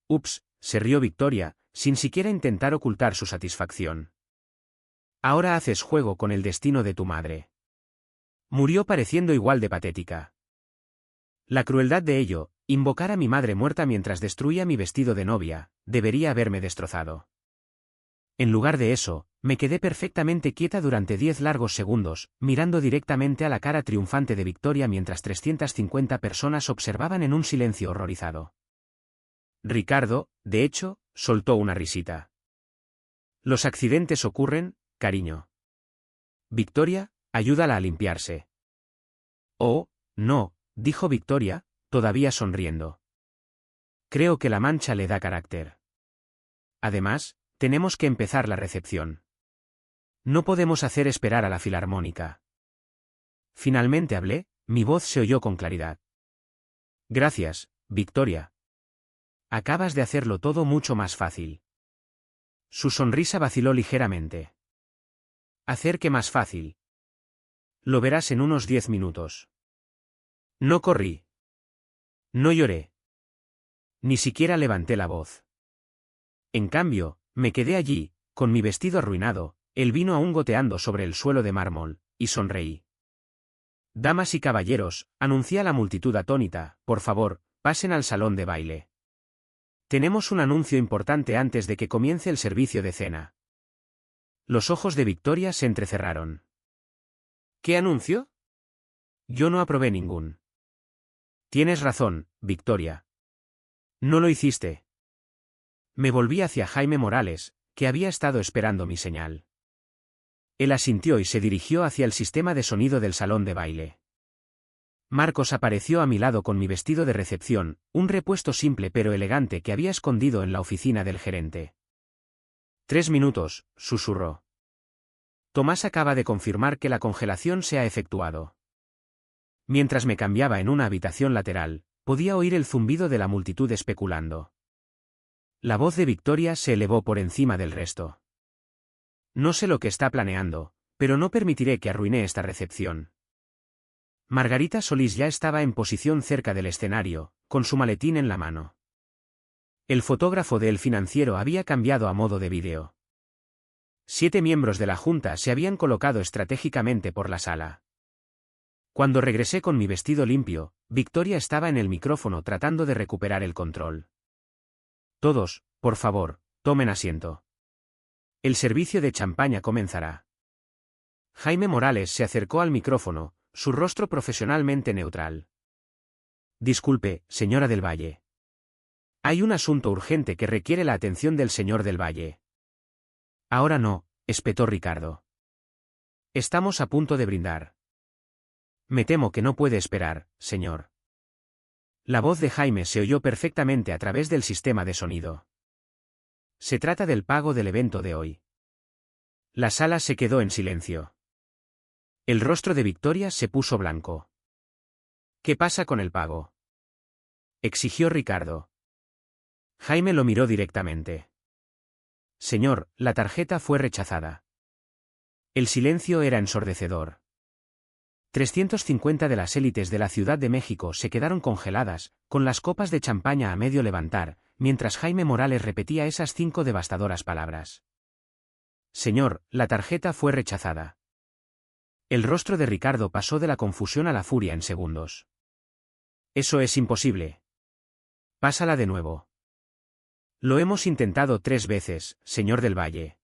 Ups, se rió Victoria, sin siquiera intentar ocultar su satisfacción. Ahora haces juego con el destino de tu madre. Murió pareciendo igual de patética. La crueldad de ello, invocar a mi madre muerta mientras destruía mi vestido de novia, debería haberme destrozado. En lugar de eso, me quedé perfectamente quieta durante 10 largos segundos, mirando directamente a la cara triunfante de Victoria mientras 350 personas observaban en un silencio horrorizado. Ricardo, de hecho, soltó una risita. Los accidentes ocurren, cariño. Victoria, ayúdala a limpiarse. Oh, no, dijo Victoria, todavía sonriendo. Creo que la mancha le da carácter. Además, tenemos que empezar la recepción. No podemos hacer esperar a la filarmónica. Finalmente hablé, mi voz se oyó con claridad. Gracias, Victoria. Acabas de hacerlo todo mucho más fácil. Su sonrisa vaciló ligeramente. ¿Hacer qué más fácil? Lo verás en unos 10 minutos. No corrí. No lloré. Ni siquiera levanté la voz. En cambio, me quedé allí, con mi vestido arruinado, el vino aún goteando sobre el suelo de mármol, y sonreí. Damas y caballeros, anuncié a la multitud atónita, por favor, pasen al salón de baile. Tenemos un anuncio importante antes de que comience el servicio de cena. Los ojos de Victoria se entrecerraron. ¿Qué anuncio? Yo no aprobé ningún. Tienes razón, Victoria. No lo hiciste. Me volví hacia Jaime Morales, que había estado esperando mi señal. Él asintió y se dirigió hacia el sistema de sonido del salón de baile. Marcos apareció a mi lado con mi vestido de recepción, un repuesto simple pero elegante que había escondido en la oficina del gerente. 3 minutos, susurró. Tomás acaba de confirmar que la congelación se ha efectuado. Mientras me cambiaba en una habitación lateral, podía oír el zumbido de la multitud especulando. La voz de Victoria se elevó por encima del resto. No sé lo que está planeando, pero no permitiré que arruine esta recepción. Margarita Solís ya estaba en posición cerca del escenario, con su maletín en la mano. El fotógrafo de El Financiero había cambiado a modo de vídeo. 7 miembros de la junta se habían colocado estratégicamente por la sala. Cuando regresé con mi vestido limpio, Victoria estaba en el micrófono tratando de recuperar el control. Todos, por favor, tomen asiento. El servicio de champaña comenzará. Jaime Morales se acercó al micrófono, su rostro profesionalmente neutral. Disculpe, señora del Valle. Hay un asunto urgente que requiere la atención del señor del Valle. Ahora no, espetó Ricardo. Estamos a punto de brindar. Me temo que no puede esperar, señor. La voz de Jaime se oyó perfectamente a través del sistema de sonido. Se trata del pago del evento de hoy. La sala se quedó en silencio. El rostro de Victoria se puso blanco. ¿Qué pasa con el pago?, exigió Ricardo. Jaime lo miró directamente. Señor, la tarjeta fue rechazada. El silencio era ensordecedor. 350 de las élites de la Ciudad de México se quedaron congeladas, con las copas de champaña a medio levantar, mientras Jaime Morales repetía esas 5 devastadoras palabras. Señor, la tarjeta fue rechazada. El rostro de Ricardo pasó de la confusión a la furia en segundos. Eso es imposible. Pásala de nuevo. Lo hemos intentado 3 veces, señor del Valle.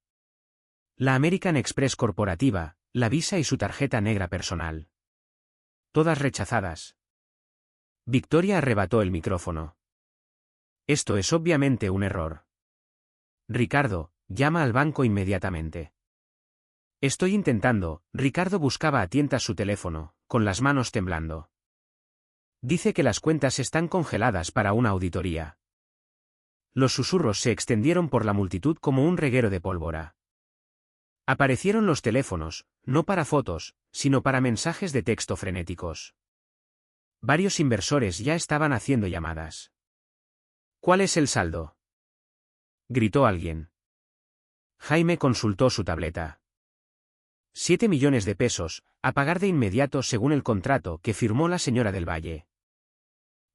La American Express corporativa, la Visa y su tarjeta negra personal. Todas rechazadas. Victoria arrebató el micrófono. Esto es obviamente un error. Ricardo, llama al banco inmediatamente. Estoy intentando. Ricardo buscaba a tientas su teléfono, con las manos temblando. Dice que las cuentas están congeladas para una auditoría. Los susurros se extendieron por la multitud como un reguero de pólvora. Aparecieron los teléfonos, no para fotos, sino para mensajes de texto frenéticos. Varios inversores ya estaban haciendo llamadas. ¿Cuál es el saldo?, gritó alguien. Jaime consultó su tableta. 7 millones de pesos, a pagar de inmediato según el contrato que firmó la señora del Valle.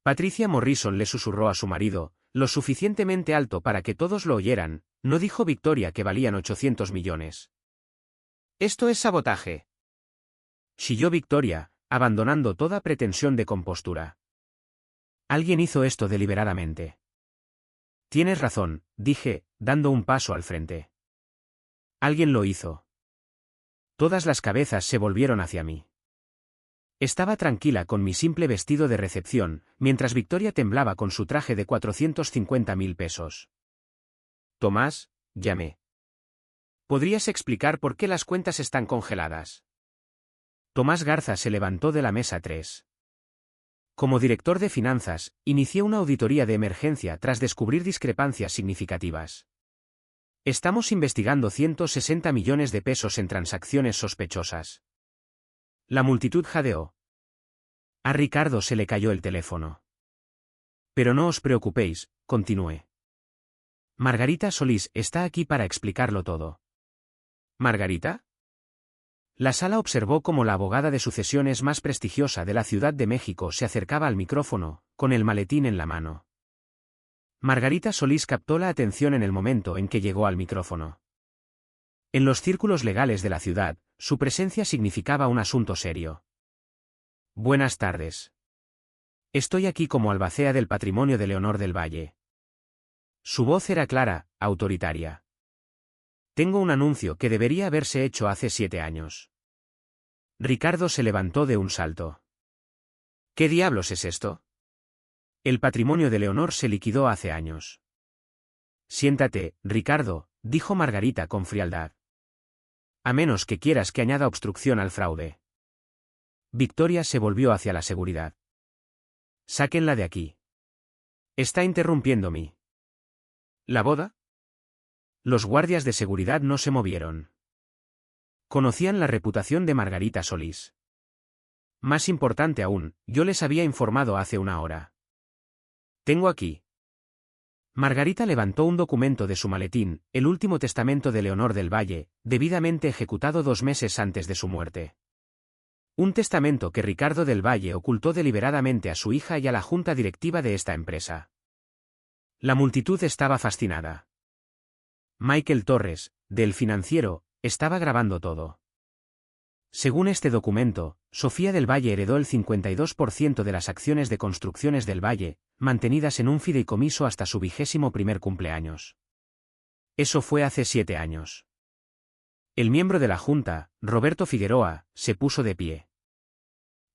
Patricia Morrison le susurró a su marido, lo suficientemente alto para que todos lo oyeran, no dijo Victoria que valían 800 millones. Esto es sabotaje, chilló Victoria, abandonando toda pretensión de compostura. Alguien hizo esto deliberadamente. Tienes razón, dije, dando un paso al frente. Alguien lo hizo. Todas las cabezas se volvieron hacia mí. Estaba tranquila con mi simple vestido de recepción, mientras Victoria temblaba con su traje de 450.000 pesos. Tomás, llamé. ¿Podrías explicar por qué las cuentas están congeladas? Tomás Garza se levantó de la mesa 3. Como director de finanzas, inicié una auditoría de emergencia tras descubrir discrepancias significativas. Estamos investigando 160 millones de pesos en transacciones sospechosas. La multitud jadeó. A Ricardo se le cayó el teléfono. Pero no os preocupéis, continué. Margarita Solís está aquí para explicarlo todo. ¿Margarita? La sala observó cómo la abogada de sucesiones más prestigiosa de la Ciudad de México se acercaba al micrófono, con el maletín en la mano. Margarita Solís captó la atención en el momento en que llegó al micrófono. En los círculos legales de la ciudad, su presencia significaba un asunto serio. Buenas tardes. Estoy aquí como albacea del patrimonio de Leonor del Valle. Su voz era clara, autoritaria. Tengo un anuncio que debería haberse hecho hace 7 años. Ricardo se levantó de un salto. ¿Qué diablos es esto? El patrimonio de Leonor se liquidó hace años. Siéntate, Ricardo, dijo Margarita con frialdad. A menos que quieras que añada obstrucción al fraude. Victoria se volvió hacia la seguridad. Sáquenla de aquí. Está interrumpiéndome. ¿La boda? Los guardias de seguridad no se movieron. Conocían la reputación de Margarita Solís. Más importante aún, yo les había informado hace una hora. Tengo aquí. Margarita levantó un documento de su maletín, el último testamento de Leonor del Valle, debidamente ejecutado 2 meses antes de su muerte. Un testamento que Ricardo del Valle ocultó deliberadamente a su hija y a la junta directiva de esta empresa. La multitud estaba fascinada. Michael Torres, del Financiero, estaba grabando todo. Según este documento, Sofía del Valle heredó el 52% de las acciones de Construcciones del Valle, mantenidas en un fideicomiso hasta su 21º cumpleaños. Eso fue hace 7 años. El miembro de la Junta, Roberto Figueroa, se puso de pie.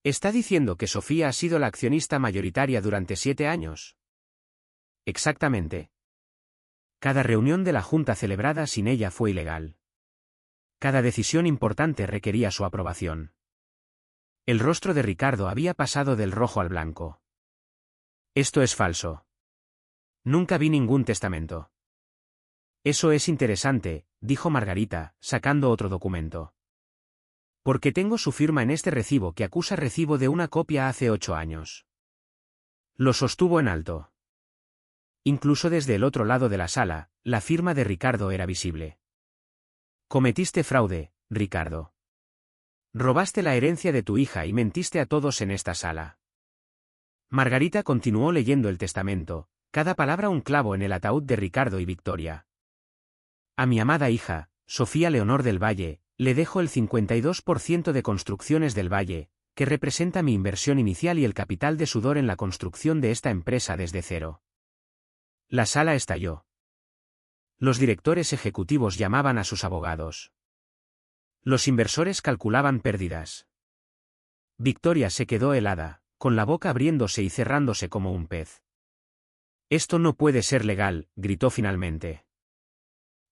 ¿Está diciendo que Sofía ha sido la accionista mayoritaria durante 7 años? Exactamente. Cada reunión de la Junta celebrada sin ella fue ilegal. Cada decisión importante requería su aprobación. El rostro de Ricardo había pasado del rojo al blanco. Esto es falso. Nunca vi ningún testamento. Eso es interesante, dijo Margarita, sacando otro documento. Porque tengo su firma en este recibo que acusa recibo de una copia hace 8 años. Lo sostuvo en alto. Incluso desde el otro lado de la sala, la firma de Ricardo era visible. Cometiste fraude, Ricardo. Robaste la herencia de tu hija y mentiste a todos en esta sala. Margarita continuó leyendo el testamento, cada palabra un clavo en el ataúd de Ricardo y Victoria. A mi amada hija, Sofía Leonor del Valle, le dejo el 52% de Construcciones del Valle, que representa mi inversión inicial y el capital de sudor en la construcción de esta empresa desde cero. La sala estalló. Los directores ejecutivos llamaban a sus abogados. Los inversores calculaban pérdidas. Victoria se quedó helada, con la boca abriéndose y cerrándose como un pez. Esto no puede ser legal, gritó finalmente.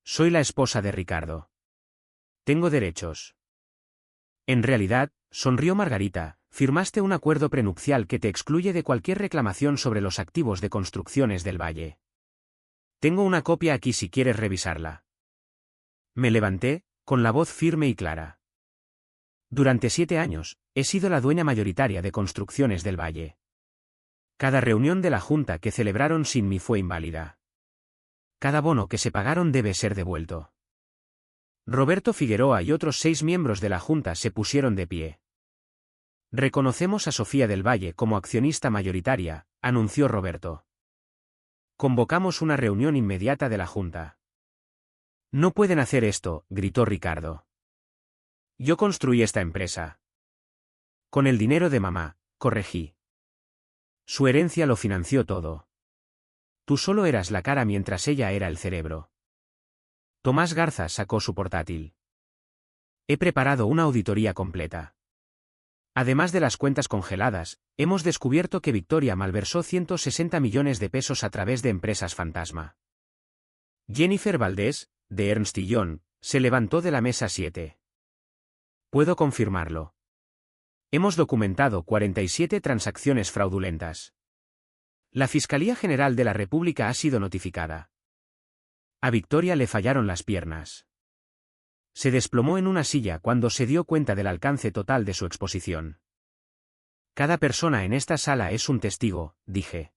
Soy la esposa de Ricardo. Tengo derechos. En realidad, sonrió Margarita, firmaste un acuerdo prenupcial que te excluye de cualquier reclamación sobre los activos de Construcciones del Valle. Tengo una copia aquí si quieres revisarla. Me levanté, con la voz firme y clara. Durante 7 años, he sido la dueña mayoritaria de Construcciones del Valle. Cada reunión de la Junta que celebraron sin mí fue inválida. Cada bono que se pagaron debe ser devuelto. Roberto Figueroa y otros 6 miembros de la Junta se pusieron de pie. Reconocemos a Sofía del Valle como accionista mayoritaria, anunció Roberto. Convocamos una reunión inmediata de la Junta. No pueden hacer esto, gritó Ricardo. Yo construí esta empresa. Con el dinero de mamá, corregí. Su herencia lo financió todo. Tú solo eras la cara mientras ella era el cerebro. Tomás Garza sacó su portátil. He preparado una auditoría completa. Además de las cuentas congeladas, hemos descubierto que Victoria malversó 160 millones de pesos a través de empresas fantasma. Jennifer Valdés, de Ernst & Young, se levantó de la mesa 7. Puedo confirmarlo. Hemos documentado 47 transacciones fraudulentas. La Fiscalía General de la República ha sido notificada. A Victoria le fallaron las piernas. Se desplomó en una silla cuando se dio cuenta del alcance total de su exposición. Cada persona en esta sala es un testigo, dije.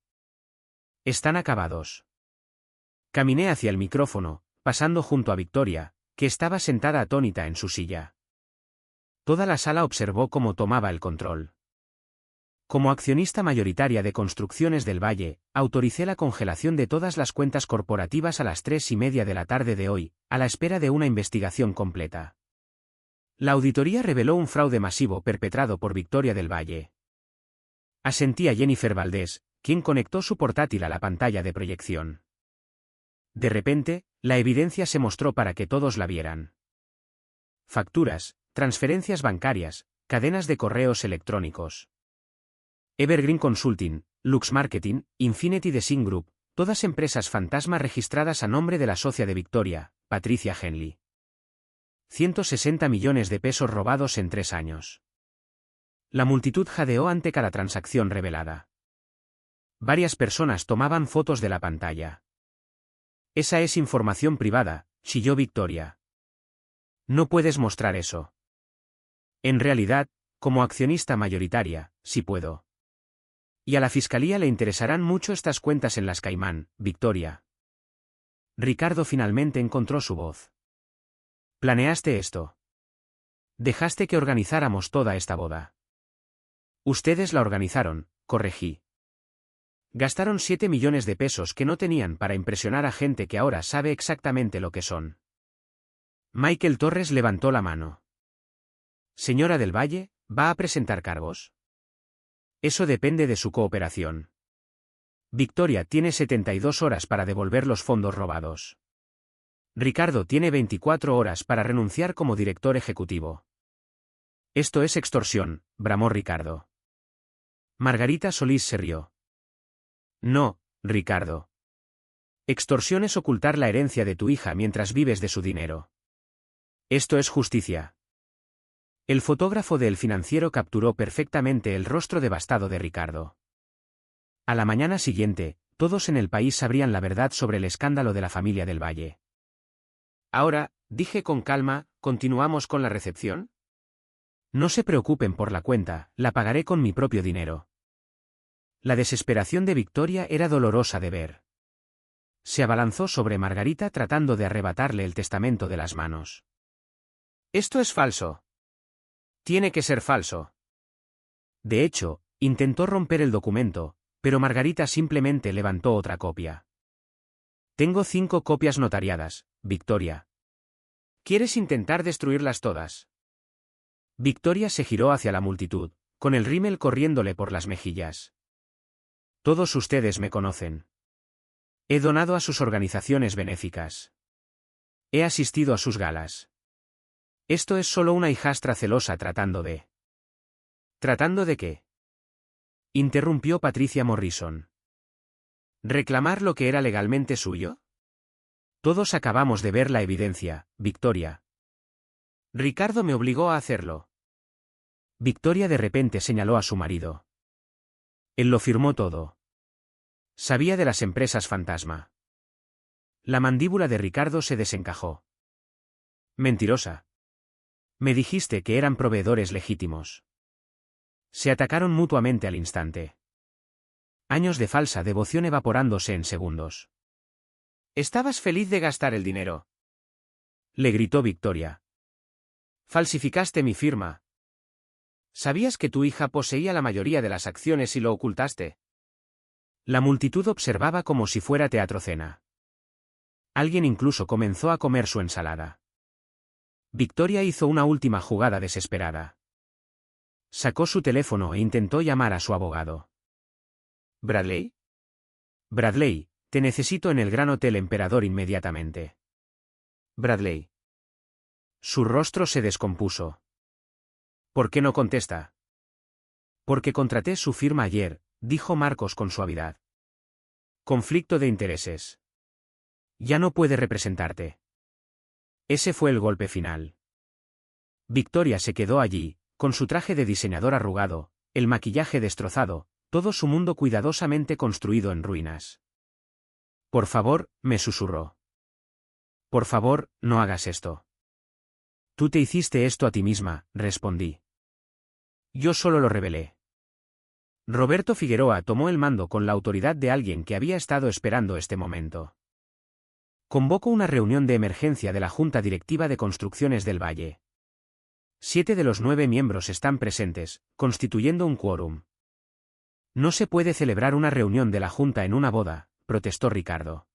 Están acabados. Caminé hacia el micrófono, pasando junto a Victoria, que estaba sentada atónita en su silla. Toda la sala observó cómo tomaba el control. Como accionista mayoritaria de Construcciones del Valle, autoricé la congelación de todas las cuentas corporativas a las 3:30 de la tarde de hoy, a la espera de una investigación completa. La auditoría reveló un fraude masivo perpetrado por Victoria del Valle. Asentía Jennifer Valdés, quien conectó su portátil a la pantalla de proyección. De repente, la evidencia se mostró para que todos la vieran. Facturas, transferencias bancarias, cadenas de correos electrónicos. Evergreen Consulting, Lux Marketing, Infinity Design Group, todas empresas fantasma registradas a nombre de la socia de Victoria, Patricia Henley. 160 millones de pesos robados en 3 años. La multitud jadeó ante cada transacción revelada. Varias personas tomaban fotos de la pantalla. Esa es información privada, chilló Victoria. No puedes mostrar eso. En realidad, como accionista mayoritaria, sí puedo. Y a la Fiscalía le interesarán mucho estas cuentas en las Caimán, Victoria. Ricardo finalmente encontró su voz. ¿Planeaste esto? Dejaste que organizáramos toda esta boda. Ustedes la organizaron, corregí. Gastaron 7 millones de pesos que no tenían para impresionar a gente que ahora sabe exactamente lo que son. Michael Torres levantó la mano. Señora del Valle, ¿va a presentar cargos? Eso depende de su cooperación. Victoria tiene 72 horas para devolver los fondos robados. Ricardo tiene 24 horas para renunciar como director ejecutivo. Esto es extorsión, bramó Ricardo. Margarita Solís se rió. No, Ricardo. Extorsión es ocultar la herencia de tu hija mientras vives de su dinero. Esto es justicia. El fotógrafo de El Financiero capturó perfectamente el rostro devastado de Ricardo. A la mañana siguiente, todos en el país sabrían la verdad sobre el escándalo de la familia del Valle. Ahora, dije con calma, ¿continuamos con la recepción? No se preocupen por la cuenta, la pagaré con mi propio dinero. La desesperación de Victoria era dolorosa de ver. Se abalanzó sobre Margarita tratando de arrebatarle el testamento de las manos. Esto es falso. Tiene que ser falso. De hecho, intentó romper el documento, pero Margarita simplemente levantó otra copia. Tengo 5 copias notariadas, Victoria. ¿Quieres intentar destruirlas todas? Victoria se giró hacia la multitud, con el rímel corriéndole por las mejillas. Todos ustedes me conocen. He donado a sus organizaciones benéficas. He asistido a sus galas. Esto es solo una hijastra celosa tratando de... ¿Tratando de qué? Interrumpió Patricia Morrison. ¿Reclamar lo que era legalmente suyo? Todos acabamos de ver la evidencia, Victoria. Ricardo me obligó a hacerlo. Victoria de repente señaló a su marido. Él lo firmó todo. Sabía de las empresas fantasma. La mandíbula de Ricardo se desencajó. Mentirosa. Me dijiste que eran proveedores legítimos. Se atacaron mutuamente al instante. Años de falsa devoción evaporándose en segundos. ¿Estabas feliz de gastar el dinero? Le gritó Victoria. Falsificaste mi firma. ¿Sabías que tu hija poseía la mayoría de las acciones y lo ocultaste? La multitud observaba como si fuera teatrocena. Alguien incluso comenzó a comer su ensalada. Victoria hizo una última jugada desesperada. Sacó su teléfono e intentó llamar a su abogado.
¿Bradley?
Bradley, te necesito en el Gran Hotel Emperador inmediatamente.
Bradley.
Su rostro se descompuso. ¿Por qué no contesta? Porque contraté su firma ayer, dijo Marcos con suavidad. Conflicto de intereses. Ya no puede representarte. Ese fue el golpe final. Victoria se quedó allí, con su traje de diseñador arrugado, el maquillaje destrozado, todo su mundo cuidadosamente construido en ruinas. Por favor, me susurró. Por favor, no hagas esto. Tú te hiciste esto a ti misma, respondí. Yo solo lo revelé. Roberto Figueroa tomó el mando con la autoridad de alguien que había estado esperando este momento. Convocó una reunión de emergencia de la Junta Directiva de Construcciones del Valle. 7 de los 9 miembros están presentes, constituyendo un quórum. No se puede celebrar una reunión de la Junta en una boda, protestó Ricardo.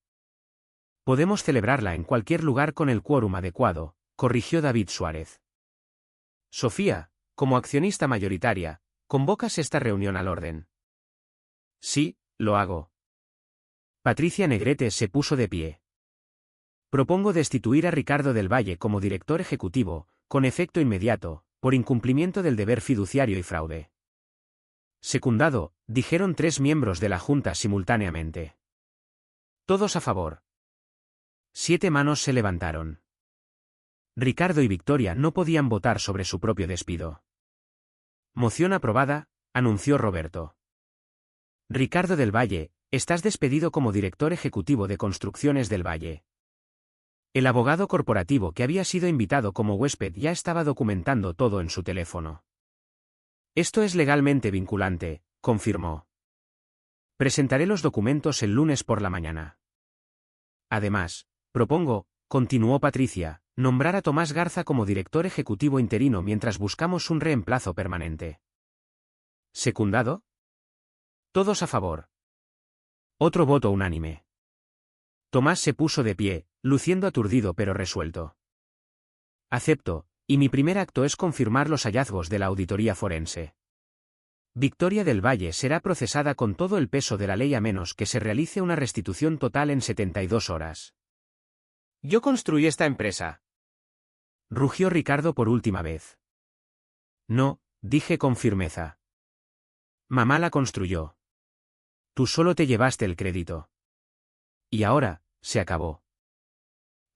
Podemos celebrarla en cualquier lugar con el quórum adecuado, corrigió David Suárez. Sofía, como accionista mayoritaria, ¿convocas esta reunión al orden? Sí, lo hago. Patricia Negrete se puso de pie. Propongo destituir a Ricardo del Valle como director ejecutivo, con efecto inmediato, por incumplimiento del deber fiduciario y fraude. Secundado, dijeron 3 miembros de la Junta simultáneamente. Todos a favor. 7 manos se levantaron. Ricardo y Victoria no podían votar sobre su propio despido. Moción aprobada, anunció Roberto. Ricardo del Valle, estás despedido como director ejecutivo de Construcciones del Valle. El abogado corporativo que había sido invitado como huésped ya estaba documentando todo en su teléfono. Esto es legalmente vinculante, confirmó. Presentaré los documentos el lunes por la mañana. Además, propongo, continuó Patricia, nombrar a Tomás Garza como director ejecutivo interino mientras buscamos un reemplazo permanente. ¿Secundado? Todos a favor. Otro voto unánime. Tomás se puso de pie, luciendo aturdido pero resuelto. Acepto, y mi primer acto es confirmar los hallazgos de la auditoría forense. Victoria del Valle será procesada con todo el peso de la ley a menos que se realice una restitución total en 72 horas.
Yo construí esta empresa.
Rugió Ricardo por última vez. No, dije con firmeza. Mamá la construyó. Tú solo te llevaste el crédito. Y ahora, se acabó.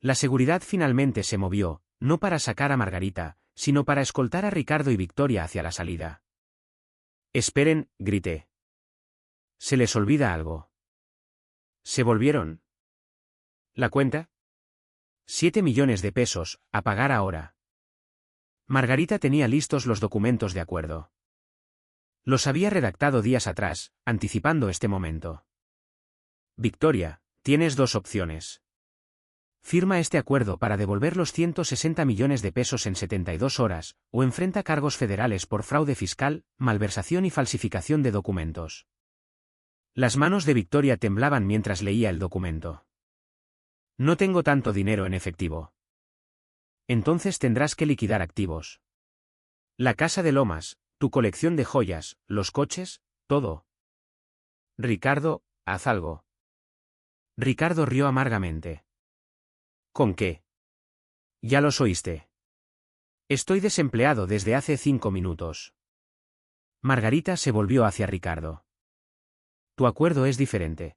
La seguridad finalmente se movió, no para sacar a Margarita, sino para escoltar a Ricardo y Victoria hacia la salida. Esperen, grité. Se les olvida algo. ¿Se volvieron? ¿La cuenta? 7 millones de pesos, a pagar ahora. Margarita tenía listos los documentos de acuerdo. Los había redactado días atrás, anticipando este momento. Victoria, tienes 2 opciones. Firma este acuerdo para devolver los 160 millones de pesos en 72 horas, o enfrenta cargos federales por fraude fiscal, malversación y falsificación de documentos. Las manos de Victoria temblaban mientras leía el documento. No tengo tanto dinero en efectivo. Entonces tendrás que liquidar activos. La casa de Lomas, tu colección de joyas, los coches, todo. Ricardo, haz algo. Ricardo rió amargamente. ¿Con qué? Ya los oíste. Estoy desempleado desde hace 5 minutos. Margarita se volvió hacia Ricardo. Tu acuerdo es diferente.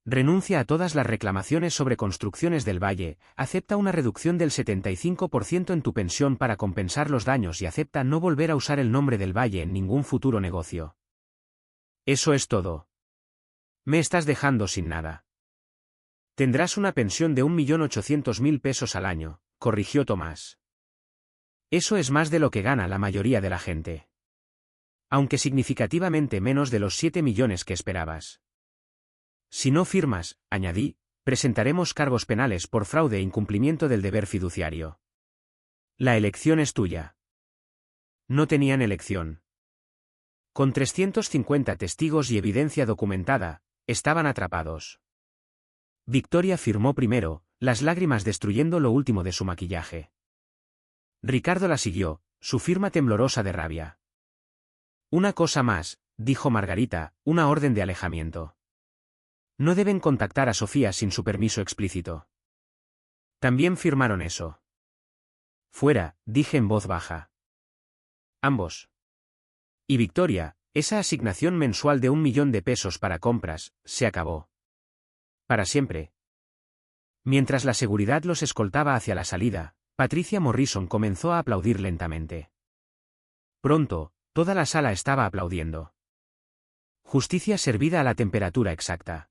Renuncia a todas las reclamaciones sobre Construcciones del Valle, acepta una reducción del 75% en tu pensión para compensar los daños y acepta no volver a usar el nombre del Valle en ningún futuro negocio. Eso es todo. Me estás dejando sin nada. Tendrás una pensión de 1.800.000 pesos al año, corrigió Tomás. Eso es más de lo que gana la mayoría de la gente. Aunque significativamente menos de los 7 millones que esperabas. Si no firmas, añadí, presentaremos cargos penales por fraude e incumplimiento del deber fiduciario. La elección es tuya. No tenían elección. Con 350 testigos y evidencia documentada, estaban atrapados. Victoria firmó primero, las lágrimas destruyendo lo último de su maquillaje. Ricardo la siguió, su firma temblorosa de rabia. Una cosa más, dijo Margarita, una orden de alejamiento. No deben contactar a Sofía sin su permiso explícito. También firmaron eso. Fuera, dije en voz baja. Ambos. Y Victoria, esa asignación mensual de 1.000.000 de pesos para compras, se acabó. Para siempre. Mientras la seguridad los escoltaba hacia la salida, Patricia Morrison comenzó a aplaudir lentamente. Pronto, toda la sala estaba aplaudiendo. Justicia servida a la temperatura exacta.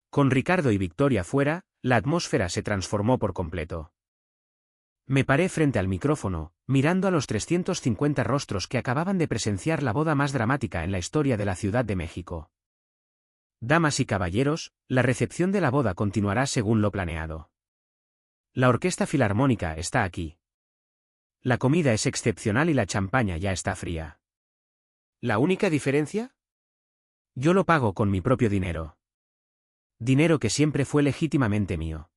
Con Ricardo y Victoria fuera, la atmósfera se transformó por completo. Me paré frente al micrófono, mirando a los 350 rostros que acababan de presenciar la boda más dramática en la historia de la Ciudad de México. Damas y caballeros, la recepción de la boda continuará según lo planeado. La Orquesta Filarmónica está aquí. La comida es excepcional y la champaña ya está fría.
¿La única diferencia?
Yo lo pago con mi propio dinero. Dinero que siempre fue legítimamente mío.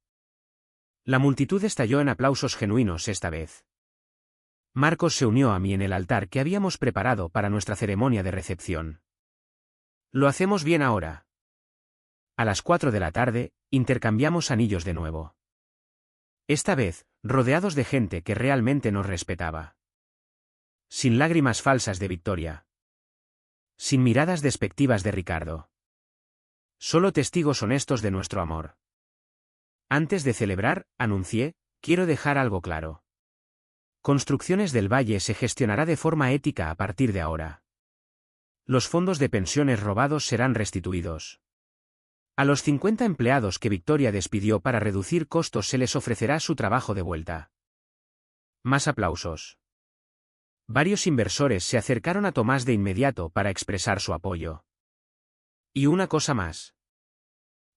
La multitud estalló en aplausos genuinos esta vez. Marcos se unió a mí en el altar que habíamos preparado para nuestra ceremonia de recepción. Lo hacemos bien ahora. A las 4 de la tarde, intercambiamos anillos de nuevo. Esta vez, rodeados de gente que realmente nos respetaba. Sin lágrimas falsas de Victoria. Sin miradas despectivas de Ricardo. Solo testigos honestos de nuestro amor. Antes de celebrar, anuncié, quiero dejar algo claro. Construcciones del Valle se gestionará de forma ética a partir de ahora. Los fondos de pensiones robados serán restituidos. A los 50 empleados que Victoria despidió para reducir costos se les ofrecerá su trabajo de vuelta. Más aplausos. Varios inversores se acercaron a Tomás de inmediato para expresar su apoyo. Y una cosa más.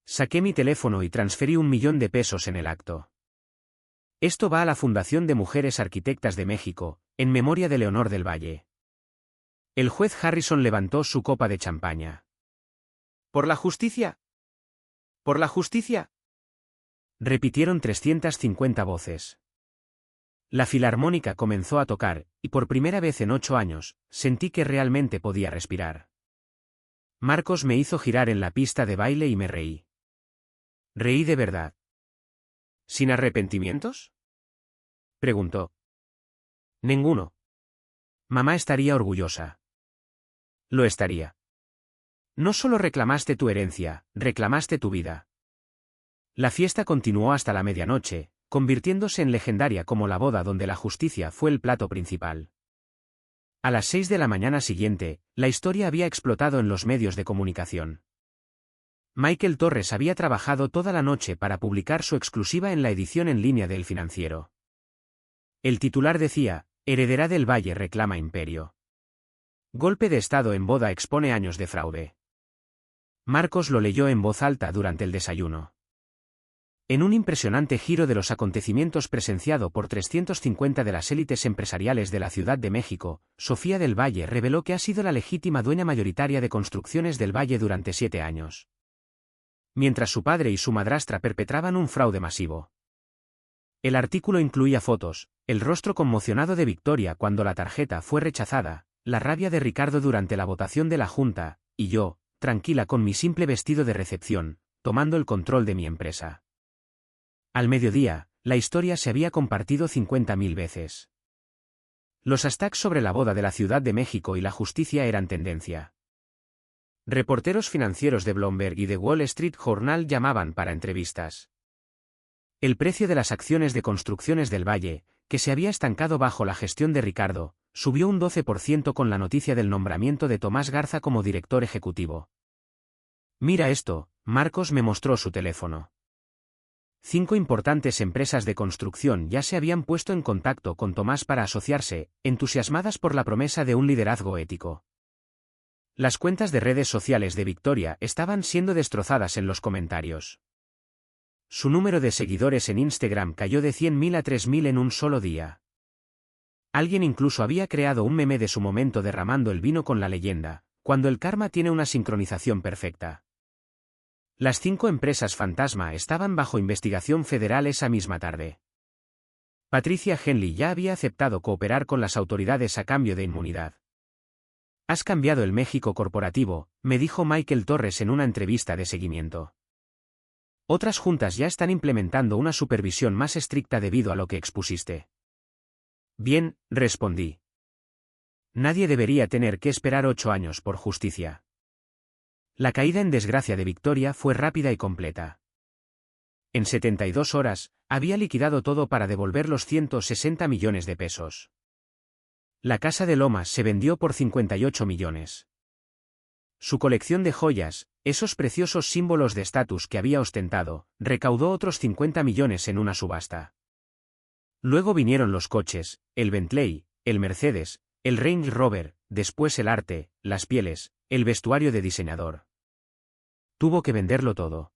Saqué mi teléfono y transferí 1.000.000 de pesos en el acto. Esto va a la Fundación de Mujeres Arquitectas de México, en memoria de Leonor del Valle. El juez Harrison levantó su copa de champaña.
¿Por la justicia? ¿Por la justicia?
Repitieron 350 voces. La filarmónica comenzó a tocar, y por primera vez en 8 años, sentí que realmente podía respirar. Marcos me hizo girar en la pista de baile y me reí. Reí de verdad.
¿Sin arrepentimientos?
Preguntó. Ninguno. Mamá estaría orgullosa. Lo estaría. No solo reclamaste tu herencia, reclamaste tu vida. La fiesta continuó hasta la medianoche, convirtiéndose en legendaria como la boda donde la justicia fue el plato principal. A las 6 de la mañana siguiente, la historia había explotado en los medios de comunicación. Michael Torres había trabajado toda la noche para publicar su exclusiva en la edición en línea de El Financiero. El titular decía, Heredera del Valle reclama imperio. Golpe de Estado en boda expone años de fraude. Marcos lo leyó en voz alta durante el desayuno. En un impresionante giro de los acontecimientos presenciado por 350 de las élites empresariales de la Ciudad de México, Sofía del Valle reveló que ha sido la legítima dueña mayoritaria de Construcciones del Valle durante 7 años. Mientras su padre y su madrastra perpetraban un fraude masivo. El artículo incluía fotos, el rostro conmocionado de Victoria cuando la tarjeta fue rechazada, la rabia de Ricardo durante la votación de la Junta, y yo, tranquila con mi simple vestido de recepción, tomando el control de mi empresa. Al mediodía, la historia se había compartido 50.000 veces. Los hashtags sobre la boda de la Ciudad de México y la justicia eran tendencia. Reporteros financieros de Bloomberg y de Wall Street Journal llamaban para entrevistas. El precio de las acciones de Construcciones del Valle, que se había estancado bajo la gestión de Ricardo, subió un 12% con la noticia del nombramiento de Tomás Garza como director ejecutivo. Mira esto, Marcos me mostró su teléfono. 5 importantes empresas de construcción ya se habían puesto en contacto con Tomás para asociarse, entusiasmadas por la promesa de un liderazgo ético. Las cuentas de redes sociales de Victoria estaban siendo destrozadas en los comentarios. Su número de seguidores en Instagram cayó de 100.000 a 3.000 en un solo día. Alguien incluso había creado un meme de su momento derramando el vino con la leyenda, cuando el karma tiene una sincronización perfecta. Las 5 empresas fantasma estaban bajo investigación federal esa misma tarde. Patricia Henley ya había aceptado cooperar con las autoridades a cambio de inmunidad. Has cambiado el México corporativo, me dijo Michael Torres en una entrevista de seguimiento. Otras juntas ya están implementando una supervisión más estricta debido a lo que expusiste. Bien, respondí. Nadie debería tener que esperar 8 años por justicia. La caída en desgracia de Victoria fue rápida y completa. En 72 horas, había liquidado todo para devolver los 160 millones de pesos. La casa de Lomas se vendió por 58 millones. Su colección de joyas, esos preciosos símbolos de estatus que había ostentado, recaudó otros 50 millones en una subasta. Luego vinieron los coches, el Bentley, el Mercedes, el Range Rover, después el arte, las pieles, el vestuario de diseñador. Tuvo que venderlo todo.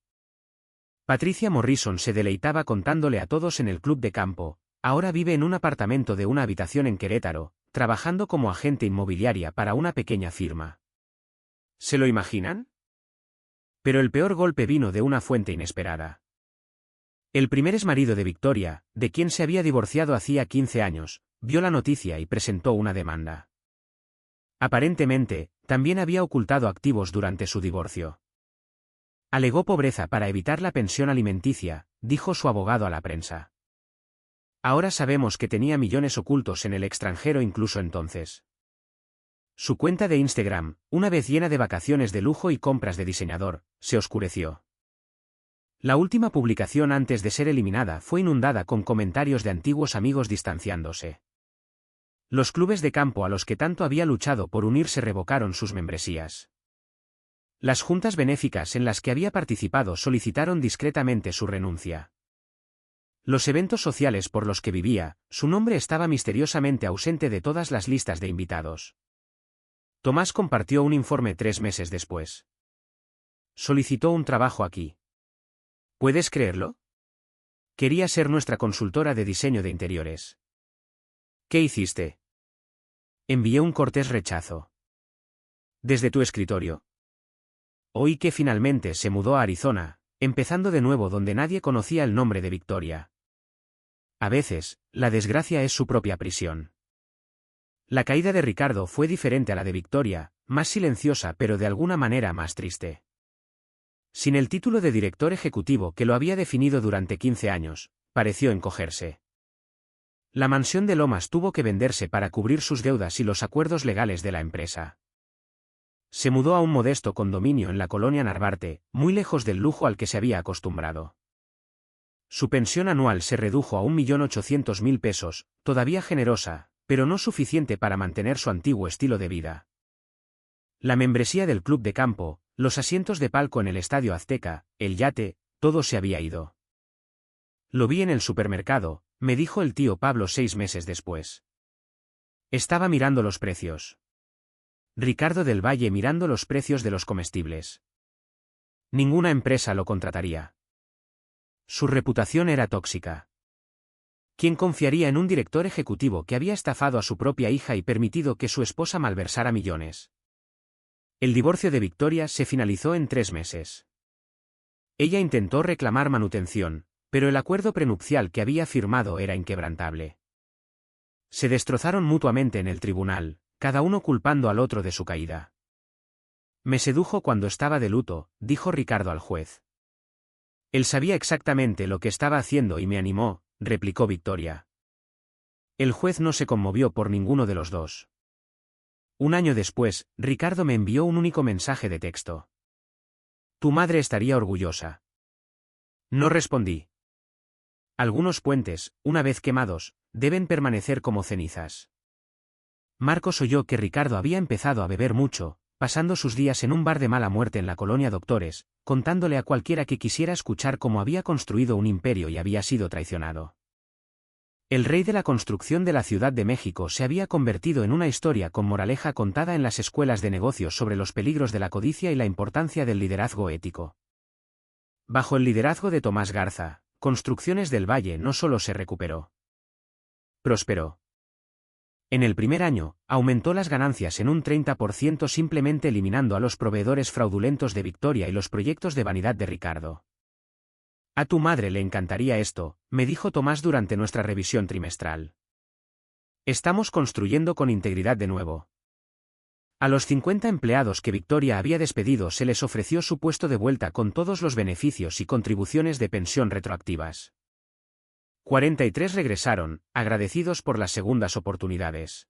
Patricia Morrison se deleitaba contándole a todos en el club de campo, ahora vive en un apartamento de una habitación en Querétaro, trabajando como agente inmobiliaria para una pequeña firma. ¿Se lo imaginan? Pero el peor golpe vino de una fuente inesperada. El primer exmarido de Victoria, de quien se había divorciado hacía 15 años, vio la noticia y presentó una demanda. Aparentemente, también había ocultado activos durante su divorcio. Alegó pobreza para evitar la pensión alimenticia, dijo su abogado a la prensa. Ahora sabemos que tenía millones ocultos en el extranjero incluso entonces. Su cuenta de Instagram, una vez llena de vacaciones de lujo y compras de diseñador, se oscureció. La última publicación antes de ser eliminada fue inundada con comentarios de antiguos amigos distanciándose. Los clubes de campo a los que tanto había luchado por unirse revocaron sus membresías. Las juntas benéficas en las que había participado solicitaron discretamente su renuncia. Los eventos sociales por los que vivía, su nombre estaba misteriosamente ausente de todas las listas de invitados. Tomás compartió un informe 3 meses después. Solicitó un trabajo aquí. ¿Puedes creerlo? Quería ser nuestra consultora de diseño de interiores. ¿Qué hiciste? Envié un cortés rechazo. Desde tu escritorio. Oí que finalmente se mudó a Arizona, empezando de nuevo donde nadie conocía el nombre de Victoria. A veces, la desgracia es su propia prisión. La caída de Ricardo fue diferente a la de Victoria, más silenciosa pero de alguna manera más triste. Sin el título de director ejecutivo que lo había definido durante 15 años, pareció encogerse. La mansión de Lomas tuvo que venderse para cubrir sus deudas y los acuerdos legales de la empresa. Se mudó a un modesto condominio en la colonia Narvarte, muy lejos del lujo al que se había acostumbrado. Su pensión anual se redujo a 1.800.000 pesos, todavía generosa, pero no suficiente para mantener su antiguo estilo de vida. La membresía del club de campo, los asientos de palco en el Estadio Azteca, el yate, todo se había ido. Lo vi en el supermercado, me dijo el tío Pablo 6 meses después. Estaba mirando los precios. Ricardo del Valle mirando los precios de los comestibles. Ninguna empresa lo contrataría. Su reputación era tóxica. ¿Quién confiaría en un director ejecutivo que había estafado a su propia hija y permitido que su esposa malversara millones? El divorcio de Victoria se finalizó en 3 meses. Ella intentó reclamar manutención, pero el acuerdo prenupcial que había firmado era inquebrantable. Se destrozaron mutuamente en el tribunal, cada uno culpando al otro de su caída. Me sedujo cuando estaba de luto, dijo Ricardo al juez. Él sabía exactamente lo que estaba haciendo y me animó, replicó Victoria. El juez no se conmovió por ninguno de los dos. Un año después, Ricardo me envió un único mensaje de texto. Tu madre estaría orgullosa. No respondí. Algunos puentes, una vez quemados, deben permanecer como cenizas. Marcos oyó que Ricardo había empezado a beber mucho, pasando sus días en un bar de mala muerte en la colonia Doctores, contándole a cualquiera que quisiera escuchar cómo había construido un imperio y había sido traicionado. El rey de la construcción de la Ciudad de México se había convertido en una historia con moraleja contada en las escuelas de negocios sobre los peligros de la codicia y la importancia del liderazgo ético. Bajo el liderazgo de Tomás Garza, Construcciones del Valle no solo se recuperó. Prosperó. En el primer año, aumentó las ganancias en un 30% simplemente eliminando a los proveedores fraudulentos de Victoria y los proyectos de vanidad de Ricardo. A tu madre le encantaría esto, me dijo Tomás durante nuestra revisión trimestral. Estamos construyendo con integridad de nuevo. A los 50 empleados que Victoria había despedido se les ofreció su puesto de vuelta con todos los beneficios y contribuciones de pensión retroactivas. 43 regresaron, agradecidos por las segundas oportunidades.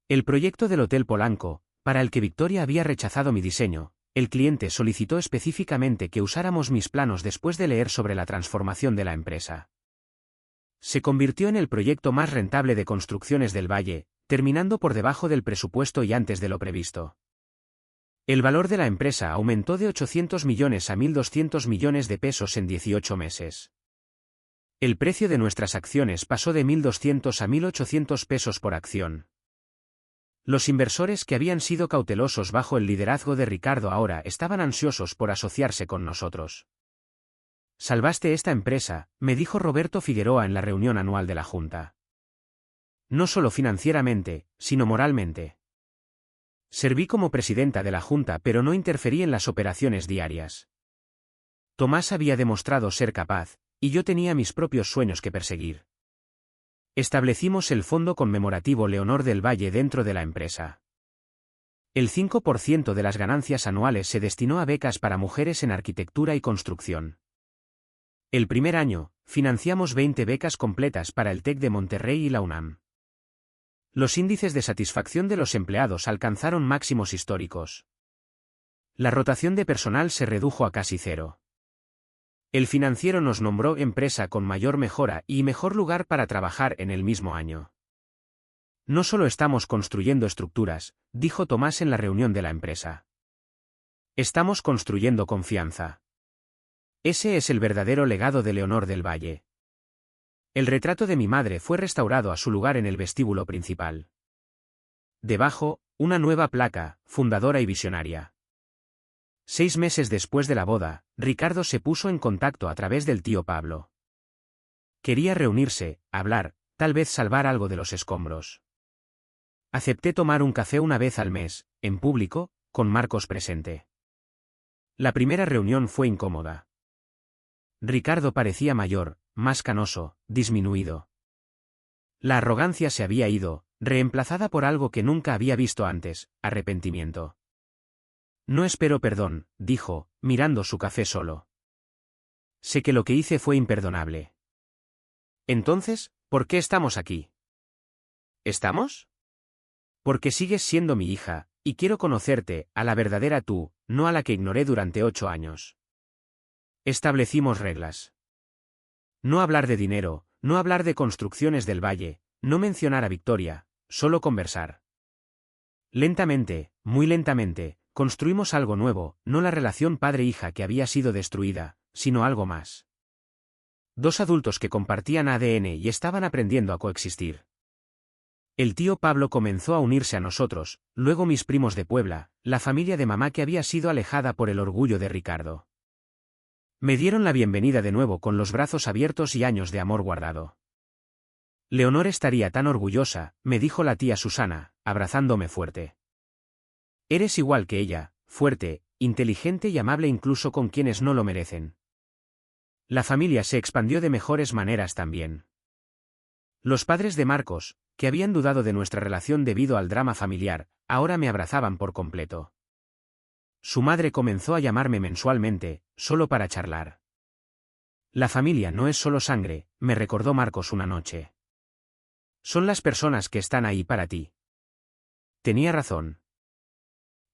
El proyecto del Hotel Polanco, para el que Victoria había rechazado mi diseño, el cliente solicitó específicamente que usáramos mis planos después de leer sobre la transformación de la empresa. Se convirtió en el proyecto más rentable de construcciones del Valle, terminando por debajo del presupuesto y antes de lo previsto. El valor de la empresa aumentó de 800 millones a 1.200 millones de pesos en 18 meses. El precio de nuestras acciones pasó de 1.200 a 1.800 pesos por acción. Los inversores que habían sido cautelosos bajo el liderazgo de Ricardo ahora estaban ansiosos por asociarse con nosotros. «Salvaste esta empresa», me dijo Roberto Figueroa en la reunión anual de la Junta. No solo financieramente, sino moralmente. Serví como presidenta de la Junta pero no interferí en las operaciones diarias. Tomás había demostrado ser capaz, y yo tenía mis propios sueños que perseguir. Establecimos el fondo conmemorativo Leonor del Valle dentro de la empresa. El 5% de las ganancias anuales se destinó a becas para mujeres en arquitectura y construcción. El primer año, financiamos 20 becas completas para el TEC de Monterrey y la UNAM. Los índices de satisfacción de los empleados alcanzaron máximos históricos. La rotación de personal se redujo a casi cero. El financiero nos nombró empresa con mayor mejora y mejor lugar para trabajar en el mismo año. No solo estamos construyendo estructuras, dijo Tomás en la reunión de la empresa. Estamos construyendo confianza. Ese es el verdadero legado de Leonor del Valle. El retrato de mi madre fue restaurado a su lugar en el vestíbulo principal. Debajo, una nueva placa, fundadora y visionaria. 6 meses después de la boda, Ricardo se puso en contacto a través del tío Pablo. Quería reunirse, hablar, tal vez salvar algo de los escombros. Acepté tomar un café una vez al mes, en público, con Marcos presente. La primera reunión fue incómoda. Ricardo parecía mayor, más canoso, disminuido. La arrogancia se había ido, reemplazada por algo que nunca había visto antes, arrepentimiento. No espero perdón, dijo, mirando su café solo. Sé que lo que hice fue imperdonable. Entonces, ¿por qué estamos aquí? ¿Estamos? Porque sigues siendo mi hija, y quiero conocerte, a la verdadera tú, no a la que ignoré durante 8 años. Establecimos reglas. No hablar de dinero, no hablar de construcciones del Valle, no mencionar a Victoria, solo conversar. Lentamente, muy lentamente, construimos algo nuevo, no la relación padre-hija que había sido destruida, sino algo más. 2 adultos que compartían ADN y estaban aprendiendo a coexistir. El tío Pablo comenzó a unirse a nosotros, luego mis primos de Puebla, la familia de mamá que había sido alejada por el orgullo de Ricardo. Me dieron la bienvenida de nuevo con los brazos abiertos y años de amor guardado. Leonor estaría tan orgullosa, me dijo la tía Susana, abrazándome fuerte. Eres igual que ella, fuerte, inteligente y amable incluso con quienes no lo merecen. La familia se expandió de mejores maneras también. Los padres de Marcos, que habían dudado de nuestra relación debido al drama familiar, ahora me abrazaban por completo. Su madre comenzó a llamarme mensualmente, solo para charlar. La familia no es solo sangre, me recordó Marcos una noche. Son las personas que están ahí para ti. Tenía razón.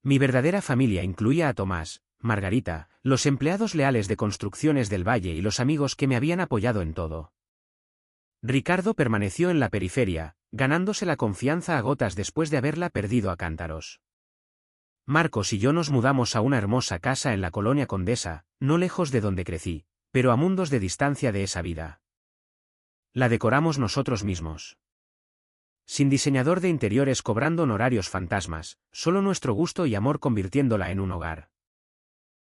Mi verdadera familia incluía a Tomás, Margarita, los empleados leales de Construcciones del Valle y los amigos que me habían apoyado en todo. Ricardo permaneció en la periferia, ganándose la confianza a gotas después de haberla perdido a cántaros. Marcos y yo nos mudamos a una hermosa casa en la colonia Condesa, no lejos de donde crecí, pero a mundos de distancia de esa vida. La decoramos nosotros mismos. Sin diseñador de interiores cobrando honorarios fantasmas, solo nuestro gusto y amor convirtiéndola en un hogar.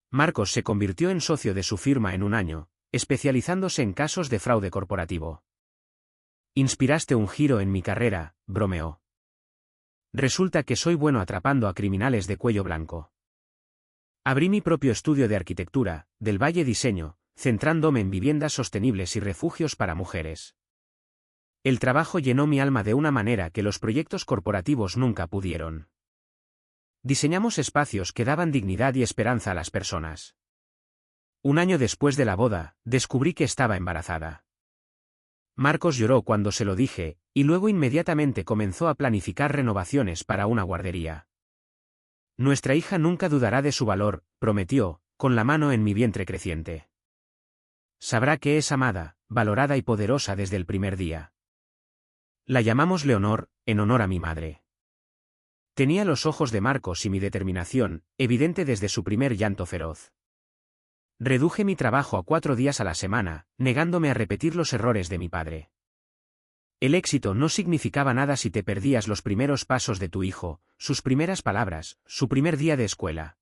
Marcos se convirtió en socio de su firma en un año, especializándose en casos de fraude corporativo. Inspiraste un giro en mi carrera, bromeó. Resulta que soy bueno atrapando a criminales de cuello blanco. Abrí mi propio estudio de arquitectura, Del Valle Diseño, centrándome en viviendas sostenibles y refugios para mujeres. El trabajo llenó mi alma de una manera que los proyectos corporativos nunca pudieron. Diseñamos espacios que daban dignidad y esperanza a las personas. Un año después de la boda, descubrí que estaba embarazada. Marcos lloró cuando se lo dije, y luego inmediatamente comenzó a planificar renovaciones para una guardería. Nuestra hija nunca dudará de su valor, prometió, con la mano en mi vientre creciente. Sabrá que es amada, valorada y poderosa desde el primer día. La llamamos Leonor, en honor a mi madre. Tenía los ojos de Marcos y mi determinación, evidente desde su primer llanto feroz. Reduje mi trabajo a 4 días a la semana, negándome a repetir los errores de mi padre. El éxito no significaba nada si te perdías los primeros pasos de tu hijo, sus primeras palabras, su primer día de escuela.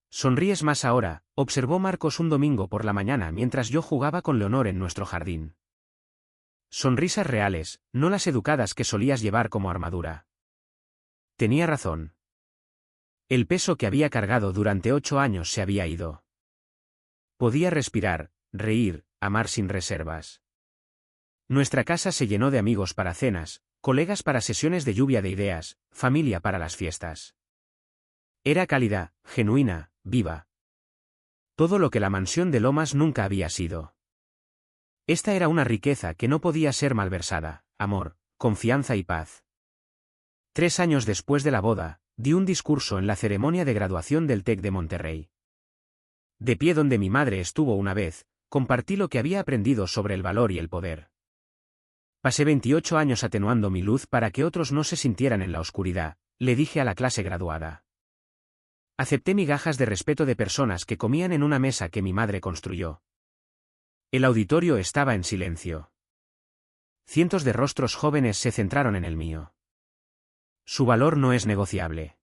Sonríes más ahora, observó Marcos un domingo por la mañana mientras yo jugaba con Leonor en nuestro jardín. Sonrisas reales, no las educadas que solías llevar como armadura. Tenía razón. El peso que había cargado durante 8 años se había ido. Podía respirar, reír, amar sin reservas. Nuestra casa se llenó de amigos para cenas, colegas para sesiones de lluvia de ideas, familia para las fiestas. Era cálida, genuina, viva. Todo lo que la mansión de Lomas nunca había sido. Esta era una riqueza que no podía ser malversada, amor, confianza y paz. 3 años después de la boda, di un discurso en la ceremonia de graduación del TEC de Monterrey. De pie donde mi madre estuvo una vez, compartí lo que había aprendido sobre el valor y el poder. Pasé 28 años atenuando mi luz para que otros no se sintieran en la oscuridad, le dije a la clase graduada. Acepté migajas de respeto de personas que comían en una mesa que mi madre construyó. El auditorio estaba en silencio. Cientos de rostros jóvenes se centraron en el mío. Su valor no es negociable.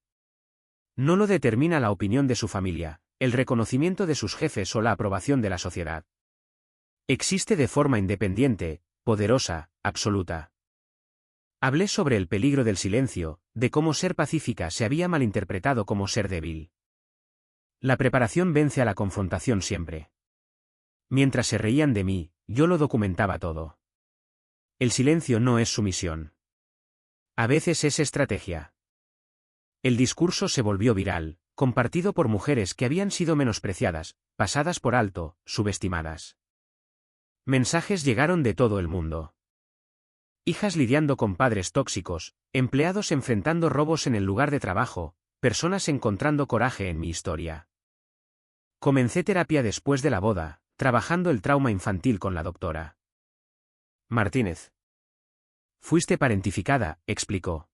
No lo determina la opinión de su familia, el reconocimiento de sus jefes o la aprobación de la sociedad. Existe de forma independiente, poderosa, absoluta. Hablé sobre el peligro del silencio, de cómo ser pacífica se había malinterpretado como ser débil. La preparación vence a la confrontación siempre. Mientras se reían de mí, yo lo documentaba todo. El silencio no es sumisión. A veces es estrategia. El discurso se volvió viral, compartido por mujeres que habían sido menospreciadas, pasadas por alto, subestimadas. Mensajes llegaron de todo el mundo. Hijas lidiando con padres tóxicos, empleados enfrentando robos en el lugar de trabajo, personas encontrando coraje en mi historia. Comencé terapia después de la boda, trabajando el trauma infantil con la doctora Martínez. Fuiste parentificada, explicó.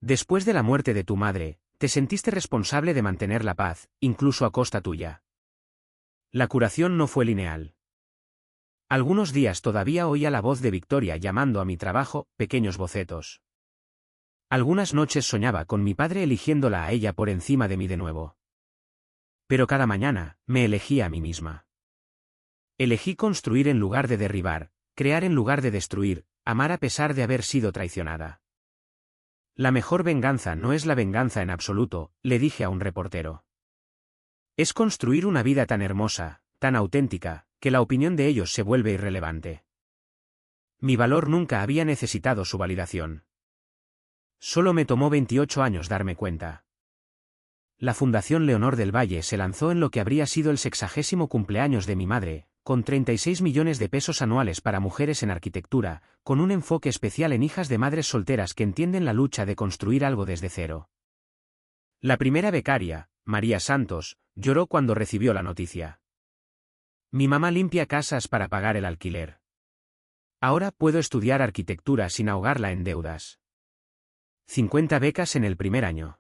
Después de la muerte de tu madre, te sentiste responsable de mantener la paz, incluso a costa tuya. La curación no fue lineal. Algunos días todavía oía la voz de Victoria llamando a mi trabajo, pequeños bocetos. Algunas noches soñaba con mi padre eligiéndola a ella por encima de mí de nuevo. Pero cada mañana, me elegí a mí misma. Elegí construir en lugar de derribar, crear en lugar de destruir, amar a pesar de haber sido traicionada. La mejor venganza no es la venganza en absoluto, le dije a un reportero. Es construir una vida tan hermosa, tan auténtica, que la opinión de ellos se vuelve irrelevante. Mi valor nunca había necesitado su validación. Solo me tomó 28 años darme cuenta. La Fundación Leonor del Valle se lanzó en lo que habría sido el 60º cumpleaños de mi madre, con 36 millones de pesos anuales para mujeres en arquitectura, con un enfoque especial en hijas de madres solteras que entienden la lucha de construir algo desde cero. La primera becaria, María Santos, lloró cuando recibió la noticia. Mi mamá limpia casas para pagar el alquiler. Ahora puedo estudiar arquitectura sin ahogarla en deudas. 50 becas en el primer año.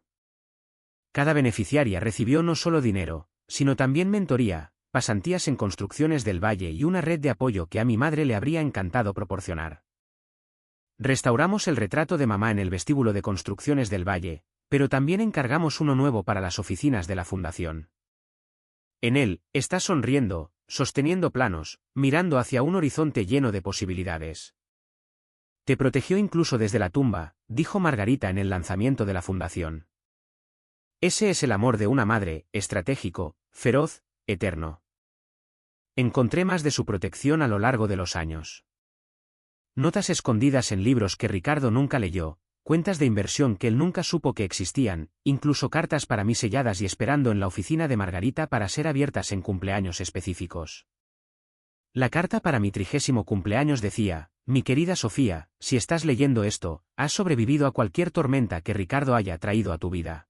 Cada beneficiaria recibió no solo dinero, sino también mentoría, pasantías en construcciones del Valle y una red de apoyo que a mi madre le habría encantado proporcionar. Restauramos el retrato de mamá en el vestíbulo de Construcciones del Valle, pero también encargamos uno nuevo para las oficinas de la fundación. En él, está sonriendo, sosteniendo planos, mirando hacia un horizonte lleno de posibilidades. Te protegió incluso desde la tumba, dijo Margarita en el lanzamiento de la fundación. Ese es el amor de una madre, estratégico, feroz, eterno. Encontré más de su protección a lo largo de los años. Notas escondidas en libros que Ricardo nunca leyó, cuentas de inversión que él nunca supo que existían, incluso cartas para mí selladas y esperando en la oficina de Margarita para ser abiertas en cumpleaños específicos. La carta para mi 30º cumpleaños decía: mi querida Sofía, si estás leyendo esto, has sobrevivido a cualquier tormenta que Ricardo haya traído a tu vida.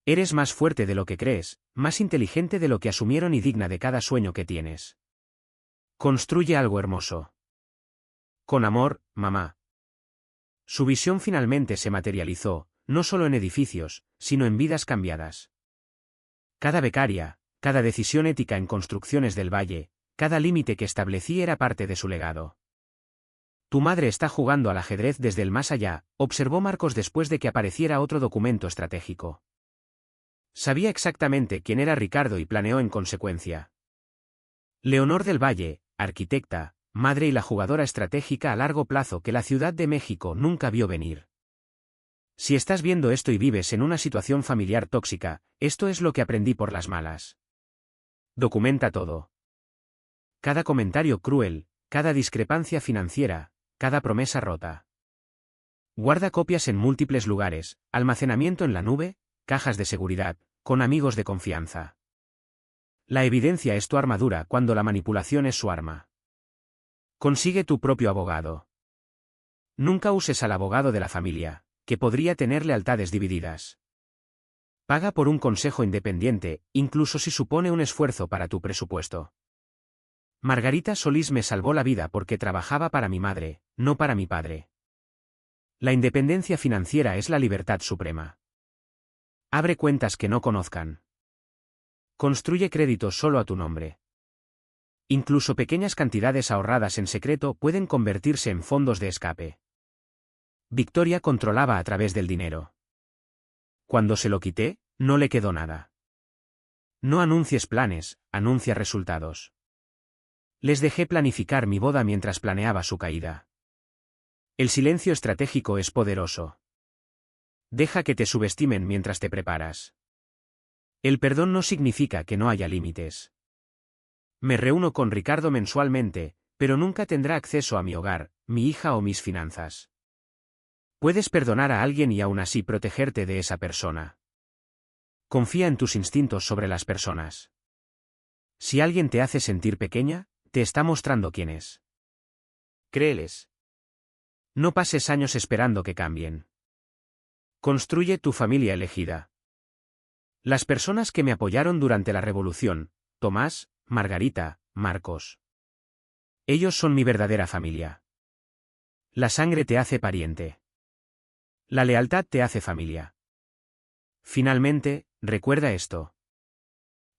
Eres más fuerte de lo que crees, más inteligente de lo que asumieron y digna de cada sueño que tienes. Construye algo hermoso. Con amor, mamá. Su visión finalmente se materializó, no solo en edificios, sino en vidas cambiadas. Cada becaria, cada decisión ética en Construcciones del Valle, cada límite que establecí era parte de su legado. Tu madre está jugando al ajedrez desde el más allá, observó Marcos después de que apareciera otro documento estratégico. Sabía exactamente quién era Ricardo y planeó en consecuencia. Leonor del Valle, arquitecta, madre y la jugadora estratégica a largo plazo que la Ciudad de México nunca vio venir. Si estás viendo esto y vives en una situación familiar tóxica, esto es lo que aprendí por las malas. Documenta todo. Cada comentario cruel, cada discrepancia financiera, cada promesa rota. Guarda copias en múltiples lugares, almacenamiento en la nube, cajas de seguridad, con amigos de confianza. La evidencia es tu armadura cuando la manipulación es su arma. Consigue tu propio abogado. Nunca uses al abogado de la familia, que podría tener lealtades divididas. Paga por un consejo independiente, incluso si supone un esfuerzo para tu presupuesto. Margarita Solís me salvó la vida porque trabajaba para mi madre, no para mi padre. La independencia financiera es la libertad suprema. Abre cuentas que no conozcan. Construye créditos solo a tu nombre. Incluso pequeñas cantidades ahorradas en secreto pueden convertirse en fondos de escape. Victoria controlaba a través del dinero. Cuando se lo quité, no le quedó nada. No anuncies planes, anuncia resultados. Les dejé planificar mi boda mientras planeaba su caída. El silencio estratégico es poderoso. Deja que te subestimen mientras te preparas. El perdón no significa que no haya límites. Me reúno con Ricardo mensualmente, pero nunca tendrá acceso a mi hogar, mi hija o mis finanzas. Puedes perdonar a alguien y aún así protegerte de esa persona. Confía en tus instintos sobre las personas. Si alguien te hace sentir pequeña, te está mostrando quién es. Créeles. No pases años esperando que cambien. Construye tu familia elegida. Las personas que me apoyaron durante la revolución, Tomás, Margarita, Marcos. Ellos son mi verdadera familia. La sangre te hace pariente. La lealtad te hace familia. Finalmente, recuerda esto.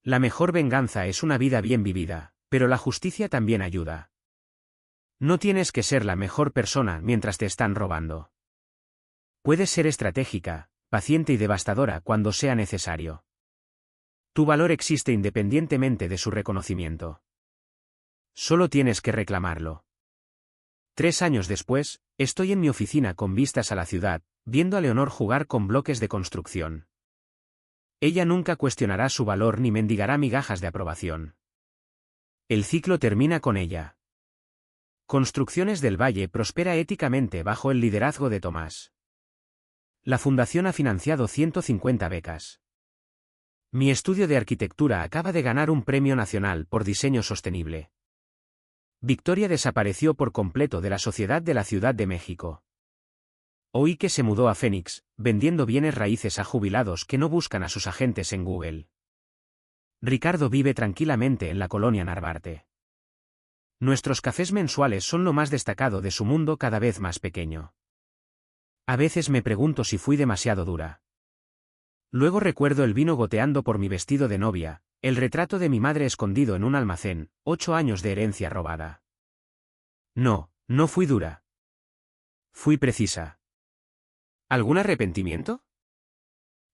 La mejor venganza es una vida bien vivida, pero la justicia también ayuda. No tienes que ser la mejor persona mientras te están robando. Puedes ser estratégica, paciente y devastadora cuando sea necesario. Tu valor existe independientemente de su reconocimiento. Solo tienes que reclamarlo. 3 años después, estoy en mi oficina con vistas a la ciudad, viendo a Leonor jugar con bloques de construcción. Ella nunca cuestionará su valor ni mendigará migajas de aprobación. El ciclo termina con ella. Construcciones del Valle prospera éticamente bajo el liderazgo de Tomás. La fundación ha financiado 150 becas. Mi estudio de arquitectura acaba de ganar un premio nacional por diseño sostenible. Victoria desapareció por completo de la sociedad de la Ciudad de México. Oí que se mudó a Phoenix, vendiendo bienes raíces a jubilados que no buscan a sus agentes en Google. Ricardo vive tranquilamente en la colonia Narvarte. Nuestros cafés mensuales son lo más destacado de su mundo cada vez más pequeño. A veces me pregunto si fui demasiado dura. Luego recuerdo el vino goteando por mi vestido de novia, el retrato de mi madre escondido en un almacén, 8 años de herencia robada. No, no fui dura. Fui precisa. ¿Algún arrepentimiento?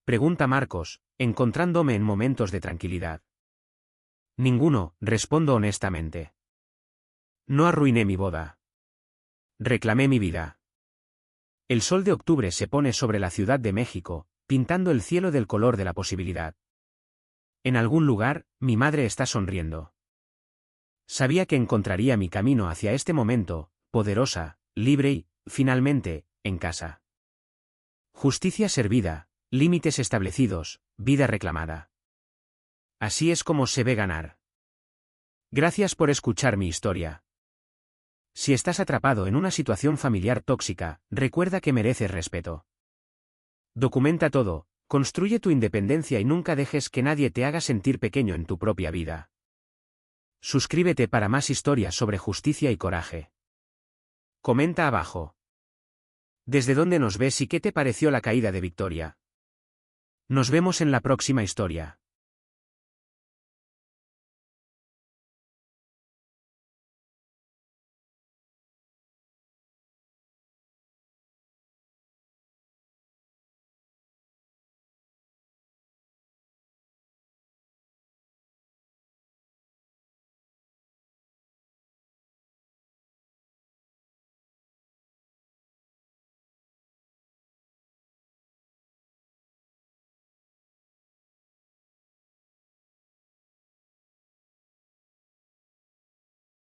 Pregunta Marcos, encontrándome en momentos de tranquilidad. Ninguno, respondo honestamente. No arruiné mi boda. Reclamé mi vida. El sol de octubre se pone sobre la Ciudad de México, pintando el cielo del color de la posibilidad. En algún lugar, mi madre está sonriendo. Sabía que encontraría mi camino hacia este momento, poderosa, libre y, finalmente, en casa. Justicia servida, límites establecidos, vida reclamada. Así es como se ve ganar. Gracias por escuchar mi historia. Si estás atrapado en una situación familiar tóxica, recuerda que mereces respeto. Documenta todo, construye tu independencia y nunca dejes que nadie te haga sentir pequeño en tu propia vida. Suscríbete para más historias sobre justicia y coraje. Comenta abajo. ¿Desde dónde nos ves y qué te pareció la caída de Victoria? Nos vemos en la próxima historia.